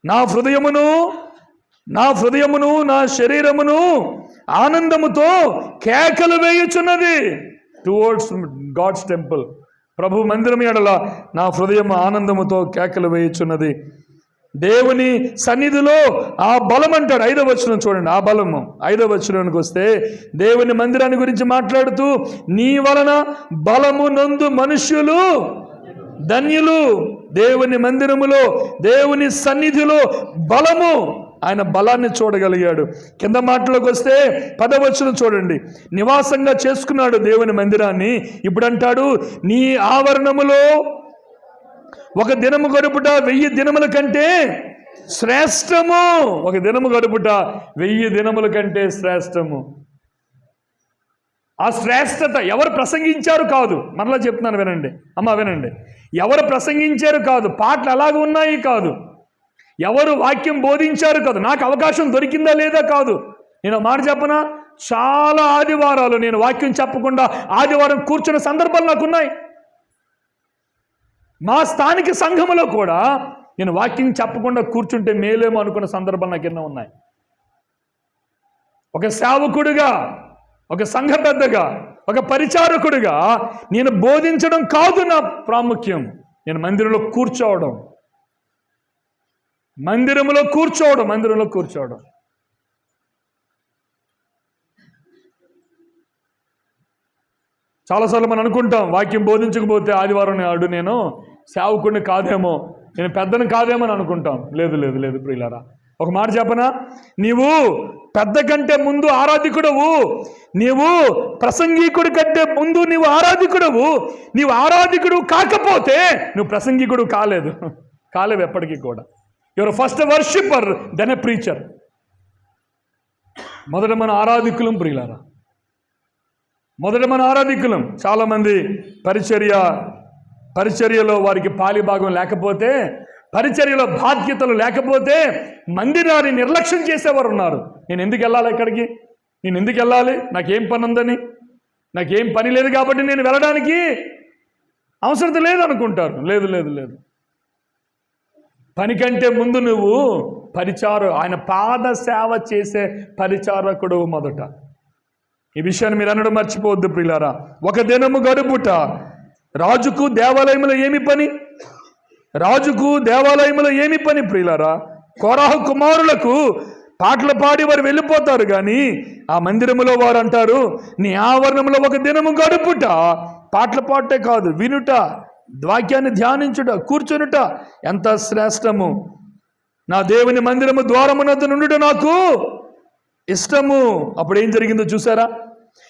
నా హృదయమును నా శరీరమును ఆనందముతో కేకలు వేయుచున్నది టువర్డ్స్ గాడ్స్ టెంపుల్. ప్రభు మందిరం ఎడల నా హృదయం ఆనందముతో కేకలు వేయుచున్నది. దేవుని సన్నిధిలో ఆ బలం అంటాడు. 5వ వచనం చూడండి. ఆ బలము 5వ వచనానికి వస్తే దేవుని మందిరాన్ని గురించి మాట్లాడుతూ, నీ వలన బలము నందు మనుష్యులు ధన్యులు. దేవుని మందిరములో, దేవుని సన్నిధిలో బలము. ఆయన బలాన్ని చూడగలిగాడు. కింద మాటలోకి వస్తే 10వ వచనం చూడండి. నివాసంగా చేసుకున్నాడు దేవుని మందిరాన్ని. ఇప్పుడు అంటాడు, నీ ఆవరణములో ఒక దినము గడుపుట 1000 దినముల కంటే శ్రేష్టము. ఒక దినము గడుపుట 1000 దినముల కంటే శ్రేష్టము. ఆ శ్రేష్టత ఎవరు ప్రసంగించారు కాదు. మరలా చెప్తున్నాను, వినండి అమ్మా, వినండి. ఎవరు ప్రసంగించారు కాదు, పాటలు అలాగే ఉన్నాయి కాదు, ఎవరు వాక్యం బోధించారు కాదు, నాకు అవకాశం దొరికిందా లేదా కాదు. నేను మాట చెప్పనా, చాలా ఆదివారాలు నేను వాక్యం చెప్పకుండా ఆదివారం కూర్చున్న సందర్భాలు నాకున్నాయి. మా స్థానిక సంఘములో కూడా నేను వాక్యం చెప్పకుండా కూర్చుంటే మేలేమో అనుకున్న సందర్భాలు నాకు ఎన్నో ఉన్నాయి. ఒక సేవకుడిగా, ఒక సంఘ పెద్దగా, ఒక పరిచారకుడిగా నేను బోధించడం కాదు నా ప్రాముఖ్యం. నేను మందిరంలో కూర్చోవడం, మందిరంలో కూర్చోవడం. చాలాసార్లు మనం అనుకుంటాం, వాక్యం బోధించకపోతే ఆదివారం నాడు నేను సేవకుడిని కాదేమో, నేను పెద్దను కాదేమో అని అనుకుంటాం. లేదు ప్రియులారా, ఒక మాట చెప్పనా, నీవు పెద్ద కంటే ముందు ఆరాధికుడవు. నీవు ప్రసంగికుడి కంటే ముందు నీవు ఆరాధికుడవు. నీవు ఆరాధికుడు కాకపోతే నువ్వు ప్రసంగికుడు కాలేవు ఎప్పటికీ కూడా. Your first worshipper then a preacher. మొదట మన ఆరాధికులం ప్రియులారా, చాలామంది పరిచర్యలో వారికి పాలిభాగం లేకపోతే, పరిచర్యలో బాధ్యతలు లేకపోతే మందిరాన్ని నిర్లక్ష్యం చేసేవారు ఉన్నారు. నేను ఎందుకు వెళ్ళాలి ఎక్కడికి, నేను ఎందుకు వెళ్ళాలి, నాకేం పని ఉందని, నాకేం పని లేదు కాబట్టి నేను వెళ్ళడానికి అవసరం లేదనుకుంటారు. లేదు. పని కంటే ముందు నువ్వు ఆయన పాద సేవ చేసే పరిచారకుడు మొదట. ఈ విషయాన్ని మీరు అనడం మర్చిపోవద్దు ప్రియులారా. ఒక దినము గడుపుట. రాజుకు దేవాలయంలో ఏమి పని ప్రియులారా? కోరాహు కుమారులకు పాటలు పాడి వారు వెళ్ళిపోతారు, కానీ ఆ మందిరములో వారు అంటారు, నీ ఆవరణంలో ఒక దినము గడుపుట. పాటలు పాడటే కాదు, వినుట, వాక్యాన్ని ధ్యానించుట, కూర్చొనుట ఎంత శ్రేష్టము. నా దేవుని మందిరము ద్వారమునద్ద నుండుట నాకు ఇష్టము. అప్పుడు ఏం జరిగిందో చూసారా?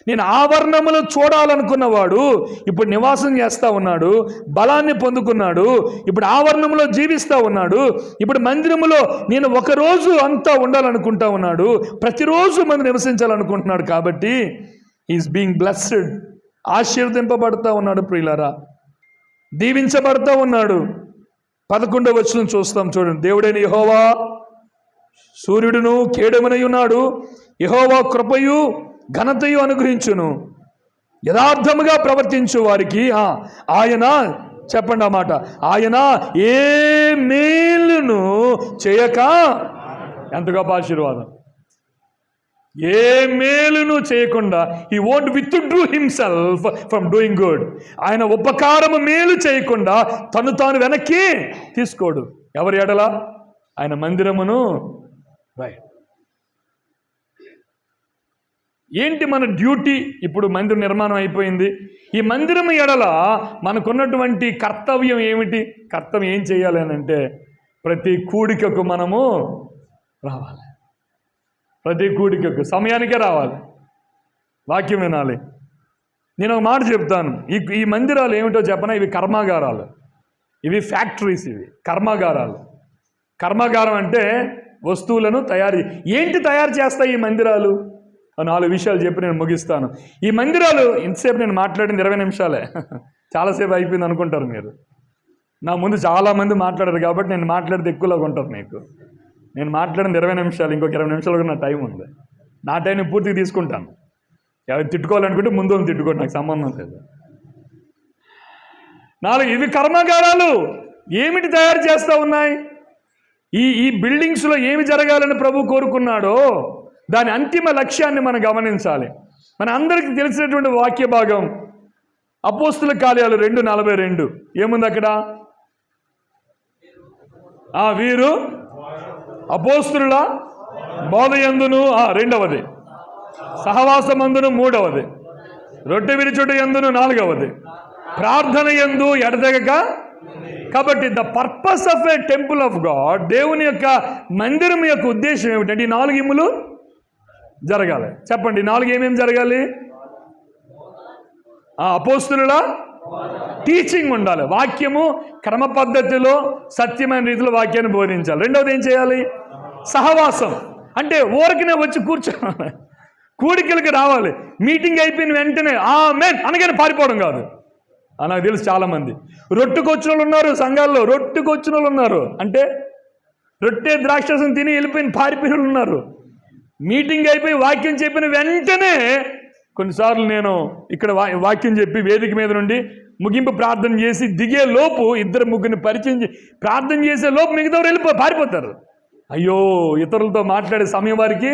నేను ఆవరణములు చూడాలనుకున్నవాడు ఇప్పుడు నివాసం చేస్తూ ఉన్నాడు, బలాన్ని పొందుకున్నాడు, ఇప్పుడు ఆవరణంలో జీవిస్తూ ఉన్నాడు. ఇప్పుడు మందిరములో నేను ఒకరోజు అంతా ఉండాలనుకుంటా ఉన్నాడు, ప్రతిరోజు మంది నివసించాలనుకుంటున్నాడు. కాబట్టి ఈజ్ బీయింగ్ బ్లెస్డ్, ఆశీర్వదింపబడతా ఉన్నాడు ప్రియులారా, దీవించబడతా ఉన్నాడు. 11వ వచనం చూస్తాం చూడండి. దేవుడైన యెహోవా సూర్యుడును కేడమునై ఉన్నాడు. యెహోవా కృపయు ఘనతయు అనుగ్రహించును. యథార్థముగా ప్రవర్తించు వారికి ఆయన, చెప్పండి ఆ మాట, ఆయన ఏ మేలును చేయక, ఎంత గొప్ప ఆశీర్వాదం. ఏ మేలును చేయకుండా, he won't withdraw himself from doing good. ఆయన ఉపకారము మేలు చేయకుండా తాను వెనక్కి తీసుకోడు. ఎవరి ఎడల? ఆయన మందిరమును. రైట్, ఏంటి మన డ్యూటీ? ఇప్పుడు మందిరం నిర్మాణం అయిపోయింది. ఈ మందిరం ఎడల మనకున్నటువంటి కర్తవ్యం ఏమిటి? కర్తవ్యం ఏం చేయాలి అని అంటే, ప్రతి కూడికకు మనము రావాలి. ప్రతి కూడికకు సమయానికే రావాలి, వాక్యం వినాలి. నేను ఒక మాట చెప్తాను, ఈ మందిరాలు ఏమిటో చెప్పనా? ఇవి కర్మాగారాలు, ఇవి ఫ్యాక్టరీస్, ఇవి కర్మాగారాలు. కర్మాగారం అంటే వస్తువులను ఏంటి తయారు చేస్తాయి ఈ మందిరాలు? 4 విషయాలు చెప్పి నేను ముగిస్తాను. ఈ మందిరాలు, ఇంతసేపు నేను మాట్లాడింది 20 నిమిషాలే, చాలాసేపు అయిపోయింది అనుకుంటారు మీరు. నా ముందు చాలామంది మాట్లాడారు కాబట్టి నేను మాట్లాడితే ఎక్కువలాగా ఉంటారు మీకు. నేను మాట్లాడింది 20 నిమిషాలు, ఇంకొక 20 నిమిషాలు కూడా నా టైం ఉంది. నా టైంని పూర్తిగా తీసుకుంటాను. ఎవరు తిట్టుకోవాలనుకుంటే ముందు తిట్టుకోండి, నాకు సంబంధం లేదు. 4, ఇవి కర్మాగారాలు. ఏమిటి తయారు చేస్తూ ఉన్నాయి? ఈ బిల్డింగ్స్లో ఏమి జరగాలని ప్రభు కోరుకున్నాడో దాని అంతిమ లక్ష్యాన్ని మనం గమనించాలి. మన అందరికీ తెలిసినటువంటి వాక్య భాగం అపోస్తుల కార్యాలు 2:42. ఏముంది అక్కడ? వీరు అపోస్తుల బోధయందును, 2వది సహవాసమందును, 3వది రొట్టె విరుచుట యందును, 4వది ప్రార్థన యందు ఎడతెగక కాబట్టి the purpose of A temple of God, దేవుని యొక్క మందిరం యొక్క ఉద్దేశం ఏమిటంటే ఈ 4 ఇమ్ములు జరగాలి. చెప్పండి, 4 ఏమేమి జరగాలి? అపోస్తుల టీచింగ్ ఉండాలి, వాక్యము క్రమ పద్ధతిలో సత్యమైన రీతిలో వాక్యాన్ని బోధించాలి. రెండవది ఏం చేయాలి? సహవాసం. అంటే ఊరికనే వచ్చి కూర్చోవాలి, కూడికలకి రావాలి. మీటింగ్ అయిపోయిన వెంటనే ఆమేన్ అనగానే పారిపోవడం కాదు. నాకు తెలుసు చాలామంది రొట్టుకొచ్చిన వాళ్ళు ఉన్నారు, సంఘాల్లో రొట్టుకొచ్చిన వాళ్ళు ఉన్నారు, అంటే రొట్టె ద్రాక్షరసం తిని వెళ్ళిపోయిన పారిపోయిన వాళ్ళు ఉన్నారు. మీటింగ్ అయిపోయి వాక్యం చెప్పిన వెంటనే, కొన్నిసార్లు నేను ఇక్కడ వాక్యం చెప్పి వేదిక మీద నుండి ముగింపు ప్రార్థన చేసి దిగే లోపు 2-3 పరిచయం ప్రార్థన చేసే లోపు మిగతా పారిపోతారు. అయ్యో, ఇతరులతో మాట్లాడే సమయం వారికి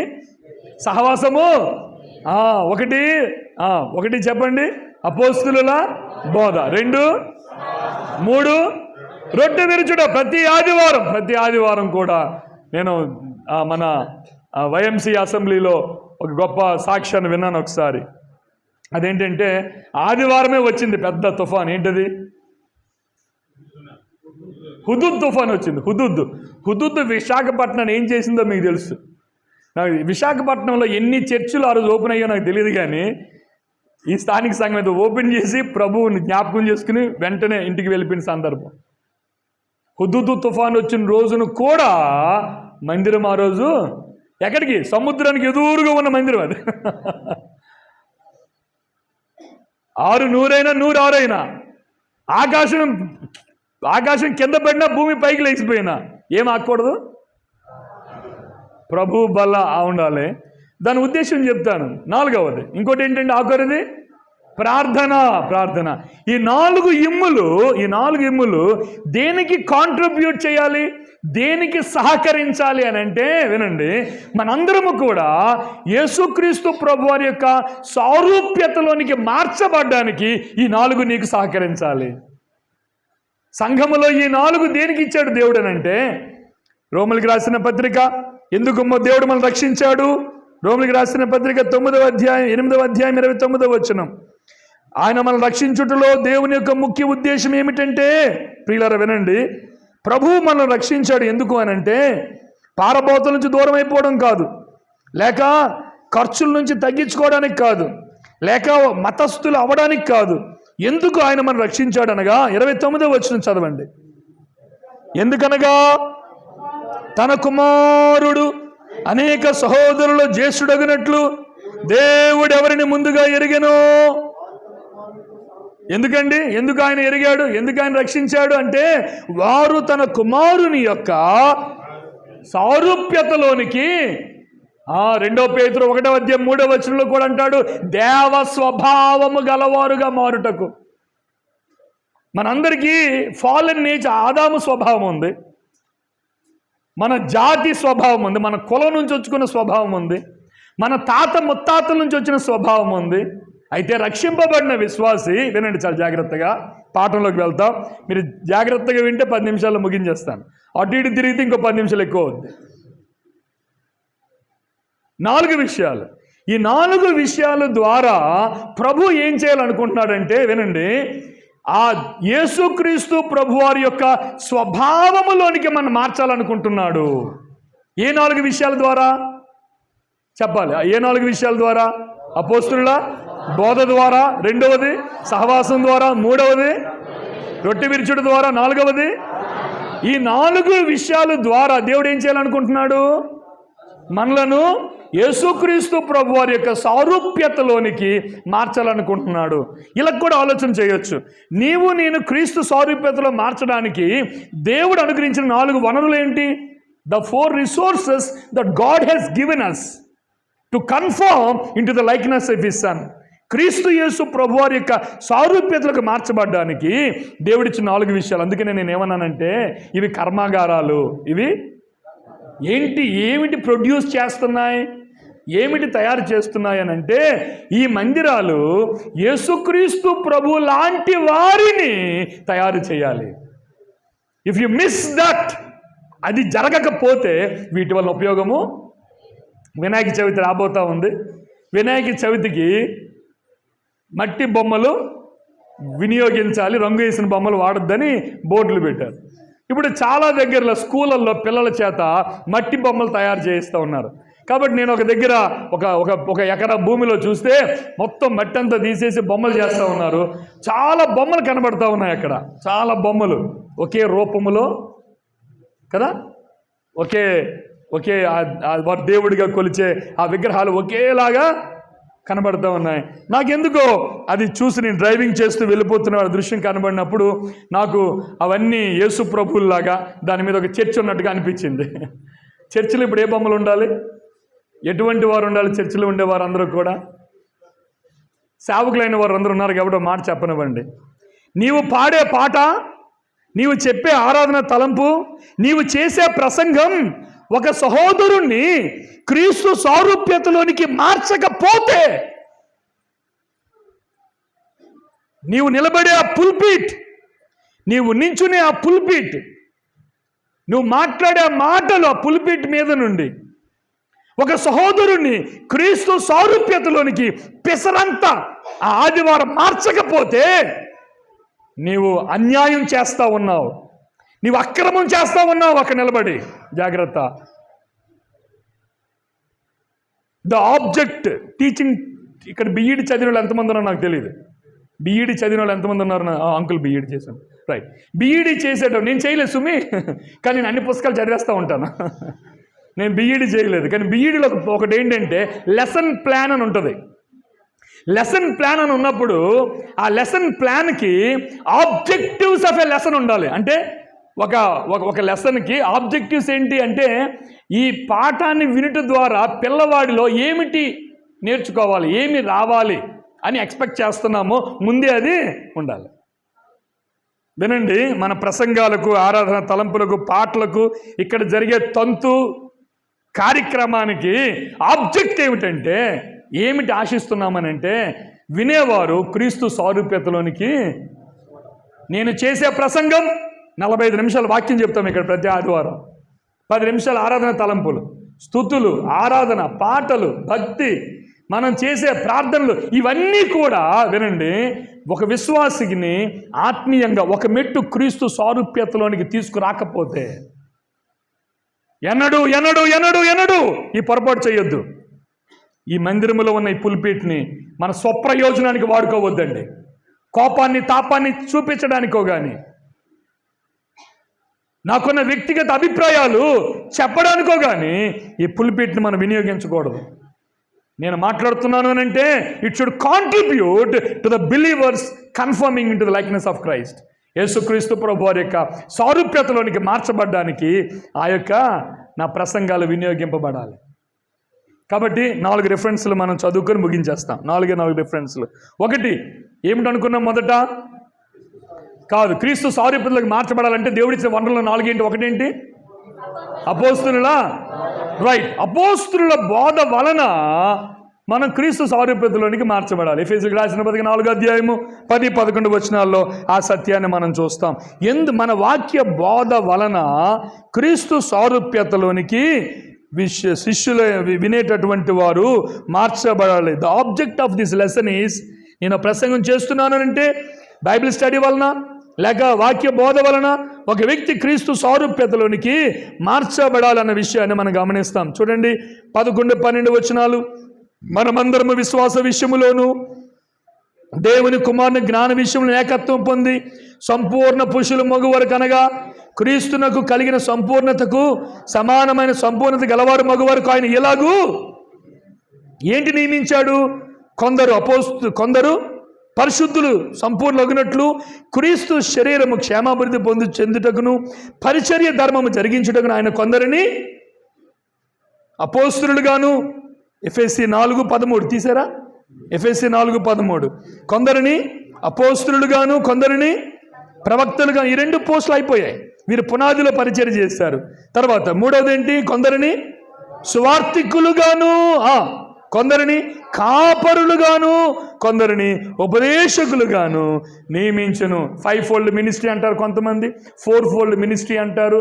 సహవాసము. ఒకటి చెప్పండి, అపోస్తుల బోధ. 2, 3 రొట్టె విరుచుట. ప్రతి ఆదివారం కూడా నేను మన వైఎంసీ అసెంబ్లీలో ఒక గొప్ప సాక్ష్యాన్ని విన్నాను ఒకసారి. అదేంటంటే ఆదివారమే వచ్చింది పెద్ద తుఫాన్. ఏంటది? హుదూద్ తుఫాన్ వచ్చింది. హుదూద్ విశాఖపట్నం ఏం చేసిందో మీకు తెలుసు. నాకు విశాఖపట్నంలో ఎన్ని చర్చిలు ఆ రోజు ఓపెన్ అయ్యో నాకు తెలియదు, కానీ ఈ స్థానిక సంఘం అయితే ఓపెన్ చేసి ప్రభువుని జ్ఞాపకం చేసుకుని వెంటనే ఇంటికి వెళ్ళిపోయిన సందర్భం. హుదూద్ తుఫాన్ వచ్చిన రోజును కూడా మందిరం ఆ రోజు ఎక్కడికి? సముద్రానికి ఎదురుగా ఉన్న మందిరం అది. 6 100 106 ఆకాశం కింద పడినా భూమి పైకి లేచిపోయినా ఏం ఆకూడదు? ప్రభు బల్ల ఉండాలి. దాని ఉద్దేశం చెప్తాను. 4వది ఇంకోటి ఏంటంటే ఆఖరిది ప్రార్థన. ఈ 4 ఇమ్ములు దేనికి కాంట్రిబ్యూట్ చేయాలి, దేనికి సహకరించాలి అని అంటే, వినండి, మనందరము కూడా యేసుక్రీస్తు ప్రభువారి యొక్క సారూప్యతలోనికి మార్చబడ్డానికి ఈ 4 నీకు సహకరించాలి. సంఘములో ఈ 4 దేనికి ఇచ్చాడు దేవుడు అని అంటే, రోమలికి రాసిన పత్రిక ఎందుకు దేవుడు మనల్ని రక్షించాడు? రోమలికి రాసిన పత్రిక 8వ అధ్యాయం 29వ వచనం. ఆయన మనల్ని రక్షించుటలో దేవుని యొక్క ముఖ్య ఉద్దేశం ఏమిటంటే, ప్రియులారా వినండి, ప్రభువు మనల్ని రక్షించాడు ఎందుకు అని అంటే, పారబోతల నుంచి దూరం అయిపోవడం కాదు, లేక ఖర్చుల నుంచి తగ్గించుకోవడానికి కాదు, లేక మతస్థులు అవ్వడానికి కాదు. ఎందుకు ఆయన మనం రక్షించాడు అనగా 29వ వచనం చదవండి. ఎందుకనగా తన కుమారుడు అనేక సహోదరుల జ్యేష్ఠుడగినట్లు దేవుడు ఎవరిని ముందుగా ఎరిగెనో. ఎందుకండి? ఎందుకు ఆయన ఎరిగాడు? ఎందుకు ఆయన రక్షించాడు అంటే, వారు తన కుమారుని యొక్క సారూప్యతలోనికి 2 పేతురు 1వ అధ్యాయం 3వ వచనంలో కూడా అంటాడు, దేవ స్వభావము గలవారుగా మారుటకు. మనందరికీ ఫాలెన్ నేచర్, ఆదాము స్వభావం ఉంది, మన జాతి స్వభావం ఉంది, మన కులం నుంచి వచ్చుకున్న స్వభావం ఉంది, మన తాత ముత్తాతల నుంచి వచ్చిన స్వభావం ఉంది. అయితే రక్షింపబడిన విశ్వాసి, వినండి చాలా జాగ్రత్తగా, పాఠంలోకి వెళ్తాం. మీరు జాగ్రత్తగా వింటే 10 నిమిషాల్లో ముగించేస్తాను. అటు ఇటు తిరిగితే ఇంకో 10 నిమిషాలు ఎక్కువ అవుద్ది. 4 విషయాలు. ఈ 4 విషయాల ద్వారా ప్రభు ఏం చేయాలనుకుంటున్నాడంటే, వినండి, ఆ యేసుక్రీస్తు ప్రభువారి యొక్క స్వభావములోనికి మనం మార్చాలనుకుంటున్నాడు. ఏ 4 విషయాల ద్వారా చెప్పాలి? ఏ 4 విషయాల ద్వారా? అపోస్తుల బోధ ద్వారా, 2వది సహవాసం ద్వారా, 3వది రొట్టె విరుచుట ద్వారా, 4వది. ఈ 4 విషయాల ద్వారా దేవుడు ఏం చేయాలనుకుంటున్నాడు? మనలను యేసుక్రీస్తు ప్రభువారి యొక్క సారూప్యతలోనికి మార్చాలనుకుంటున్నాడు. ఇలా కూడా ఆలోచన చేయొచ్చు. నేను క్రీస్తు సారూప్యతలో మార్చడానికి దేవుడు అనుగ్రహించిన 4 వనరులు ఏంటి? The 4 resources that God has given us to conform into the likeness of His Son. క్రీస్తు యేసు ప్రభువారి యొక్క సారూప్యతలకు మార్చబడ్డానికి దేవుడిచ్చిన 4 విషయాలు. అందుకనే నేను ఏమన్నానంటే, ఇవి కర్మాగారాలు. ఇవి ఏమిటి ప్రొడ్యూస్ చేస్తున్నాయి, ఏమిటి తయారు చేస్తున్నాయి అని అంటే, ఈ మందిరాలు యేసుక్రీస్తు ప్రభు లాంటి వారిని తయారు చేయాలి. ఇఫ్ యు మిస్ దట్, అది జరగకపోతే వీటి వల్ల ఉపయోగము. వినాయక చవితి రాబోతూ ఉంది. వినాయక చవితికి మట్టి బొమ్మలు వినియోగించాలి, రంగు వేసిన బొమ్మలు వాడొద్దని బోర్డులు పెట్టారు. ఇప్పుడు చాలా దగ్గరలో స్కూళ్ళల్లో పిల్లల చేత మట్టి బొమ్మలు తయారు చేయిస్తూ ఉన్నారు. కాబట్టి నేను ఒక దగ్గర ఒక ఎకరా భూమిలో చూస్తే మొత్తం మట్టి అంతా తీసేసి బొమ్మలు చేస్తూ ఉన్నారు. చాలా బొమ్మలు కనబడతా ఉన్నాయి అక్కడ, చాలా బొమ్మలు ఒకే రూపములో కదా, ఒకే వారు దేవుడిగా కొలిచే ఆ విగ్రహాలు ఒకేలాగా కనబడుతూ ఉన్నాయి. నాకెందుకో అది చూసి నేను డ్రైవింగ్ చేస్తూ వెళ్ళిపోతున్న దృశ్యం కనబడినప్పుడు నాకు అవన్నీ యేసు ప్రభువుల్లాగా దాని మీద ఒక చర్చ్ ఉన్నట్టుగా అనిపించింది. చర్చిలో ఇప్పుడు ఏ బొమ్మలు ఉండాలి, ఎటువంటి వారు ఉండాలి? చర్చిలో ఉండేవారు అందరూ కూడా సేవకులైన వారు అందరూ ఉన్నారు కాబట్టి మాట చెప్పనివ్వండి. నీవు పాడే పాట, నీవు చెప్పే ఆరాధన తలంపు, నీవు చేసే ప్రసంగం ఒక సహోదరుణ్ణి క్రీస్తు సారూప్యతలోనికి మార్చకపోతే, నీవు నిలబడే ఆ పుల్పిట్, నీవు నించునే ఆ పుల్పిట్, నువ్వు మాట్లాడే మాటలు ఆ పుల్పిట్ మీద నుండి ఒక సహోదరుణ్ణి క్రీస్తు సారూప్యతలోనికి పిసరంతా ఆ ఆదివారం మార్చకపోతే నీవు అన్యాయం చేస్తూ ఉన్నావు, నీవు అక్రమం చేస్తూ ఉన్నావు. అక్కడ నిలబడి జాగ్రత్త. The object teaching. ఇక్కడ బీఈడి చదివిన వాళ్ళు ఎంతమంది ఉన్నారో నాకు తెలియదు. బీఈడి చదివిన వాళ్ళు ఎంతమంది ఉన్నారు? అంకుల్ బీఈడి చేశాను, రైట్. బీఈడి చేసేటప్పుడు నేను చేయలేదు సుమి, కానీ నేను అన్ని పుస్తకాలు చదివేస్తూ ఉంటాను. నేను బీఈడి చేయలేదు, కానీ బీఈడిలో ఒకటి ఏంటంటే లెసన్ ప్లాన్ అని ఉంటుంది. లెసన్ ప్లాన్ అని ఉన్నప్పుడు ఆ లెసన్ ప్లాన్కి ఆబ్జెక్టివ్స్ ఆఫ్ ఎ లెసన్ ఉండాలి. అంటే ఒక లెసన్కి ఆబ్జెక్టివ్స్ ఏంటి అంటే, ఈ పాఠాన్ని వినుట ద్వారా పిల్లవాడిలో ఏమిటి నేర్చుకోవాలి, ఏమి రావాలి అని ఎక్స్పెక్ట్ చేస్తున్నామో ముందే అది ఉండాలి. వినండి, మన ప్రసంగాలకు, ఆరాధన తలంపులకు, పాటలకు, ఇక్కడ జరిగే తంతు కార్యక్రమానికి ఆబ్జెక్ట్ ఏమిటంటే, ఏమిటి ఆశిస్తున్నామనంటే, వినేవారు క్రీస్తు సారూప్యతలోనికి. నేను చేసే ప్రసంగం 45 నిమిషాలు వాక్యం చెప్తాం ఇక్కడ ప్రతి ఆదివారం, 10 నిమిషాలు ఆరాధన తలంపులు, స్తుతులు, ఆరాధన, పాటలు, భక్తి, మనం చేసే ప్రార్థనలు, ఇవన్నీ కూడా వినండి ఒక విశ్వాసిని ఆత్మీయంగా ఒక మెట్టు క్రీస్తు సారూప్యతలోనికి తీసుకురాకపోతే ఎన్నడూ ఎన్నడూ ఎన్నడూ ఎన్నడూ ఈ పొరపాటు చేయొద్దు. ఈ మందిరములో ఉన్న ఈ పుల్పిట్ని మన స్వప్రయోజనానికి వాడుకోవద్దండి. కోపాన్ని, తాపాన్ని చూపించడానికో కానీ, నాకున్న వ్యక్తిగత అభిప్రాయాలు చెప్పడానికో కానీ ఈ పుల్పిట్ని మనం వినియోగించకూడదు. నేను మాట్లాడుతున్నాను అని అంటే it should contribute to the believers confirming in to the likeness of Christ. యేసుక్రీస్తు ప్రభు వారి యొక్క సారూప్యతలోనికి మార్చబడ్డానికి ఆ యొక్క నా ప్రసంగాలు వినియోగింపబడాలి. కాబట్టి 4 రిఫరెన్స్లు మనం చదువుకొని ముగించేస్తాం. 4 రిఫరెన్స్లు. ఒకటి ఏమిటనుకున్నాం? మొదట కాదు, క్రీస్తు సారూప్యతలోకి మార్చబడాలంటే దేవుడిచ్చిన వనరులు 4 ఏంటి? ఒకటేంటి? అపోస్తుల, రైట్, అపోస్తుల బోధ వలన మనం క్రీస్తు సారూప్యతలోనికి మార్చబడాలి. ఎఫెసీయులకు రాసిన పత్రిక 4వ అధ్యాయము 10-11 వచనాల్లో ఆ సత్యాన్ని మనం చూస్తాం. మన వాక్య బోధ వలన క్రీస్తు సారూప్యతలోనికి శిష్యులు వినేటటువంటి వారు మార్చబడాలి. The object of this lesson is, నేను ప్రసంగం చేస్తున్నాను అంటే బైబిల్ స్టడీ వలన లేక వాక్య బోధ వలన ఒక వ్యక్తి క్రీస్తు సారూప్యతలోనికి మార్చబడాలన్న విషయాన్ని మనం గమనిస్తాం. చూడండి 11-12 వచనాలు. మనమందరము విశ్వాస విషయములోను దేవుని కుమారుని జ్ఞాన విషయంలో ఏకత్వం పొంది సంపూర్ణ పురుషులు మగువారు అనగా క్రీస్తునకు కలిగిన సంపూర్ణతకు సమానమైన సంపూర్ణత గలవారు మగువారు ఆయన ఎలాగూ ఏంటి నియమించాడు? కొందరు పరిశుద్ధులు సంపూర్ణగినట్లు క్రీస్తు శరీరము క్షేమాభివృద్ధి చెందుటకును పరిచర్య ధర్మము జరిగించుటకును ఆయన కొందరిని అపోస్తులుగాను, ఎఫెసీ 4:13 తీసారా? ఎఫెసీ 4:13 కొందరిని అపోస్తులుగాను, కొందరిని ప్రవక్తలుగా. ఈ 2 పోస్టులు అయిపోయాయి. వీరు పునాదిలో పరిచర్య చేస్తారు. తర్వాత 3వది ఏంటి? కొందరిని సువార్తికులుగాను, కొందరిని కాపరులుగాను, కొందరిని ఉపదేశకులుగాను నియమించును. 5-fold మినిస్ట్రీ అంటారు కొంతమంది, 4-fold మినిస్ట్రీ అంటారు.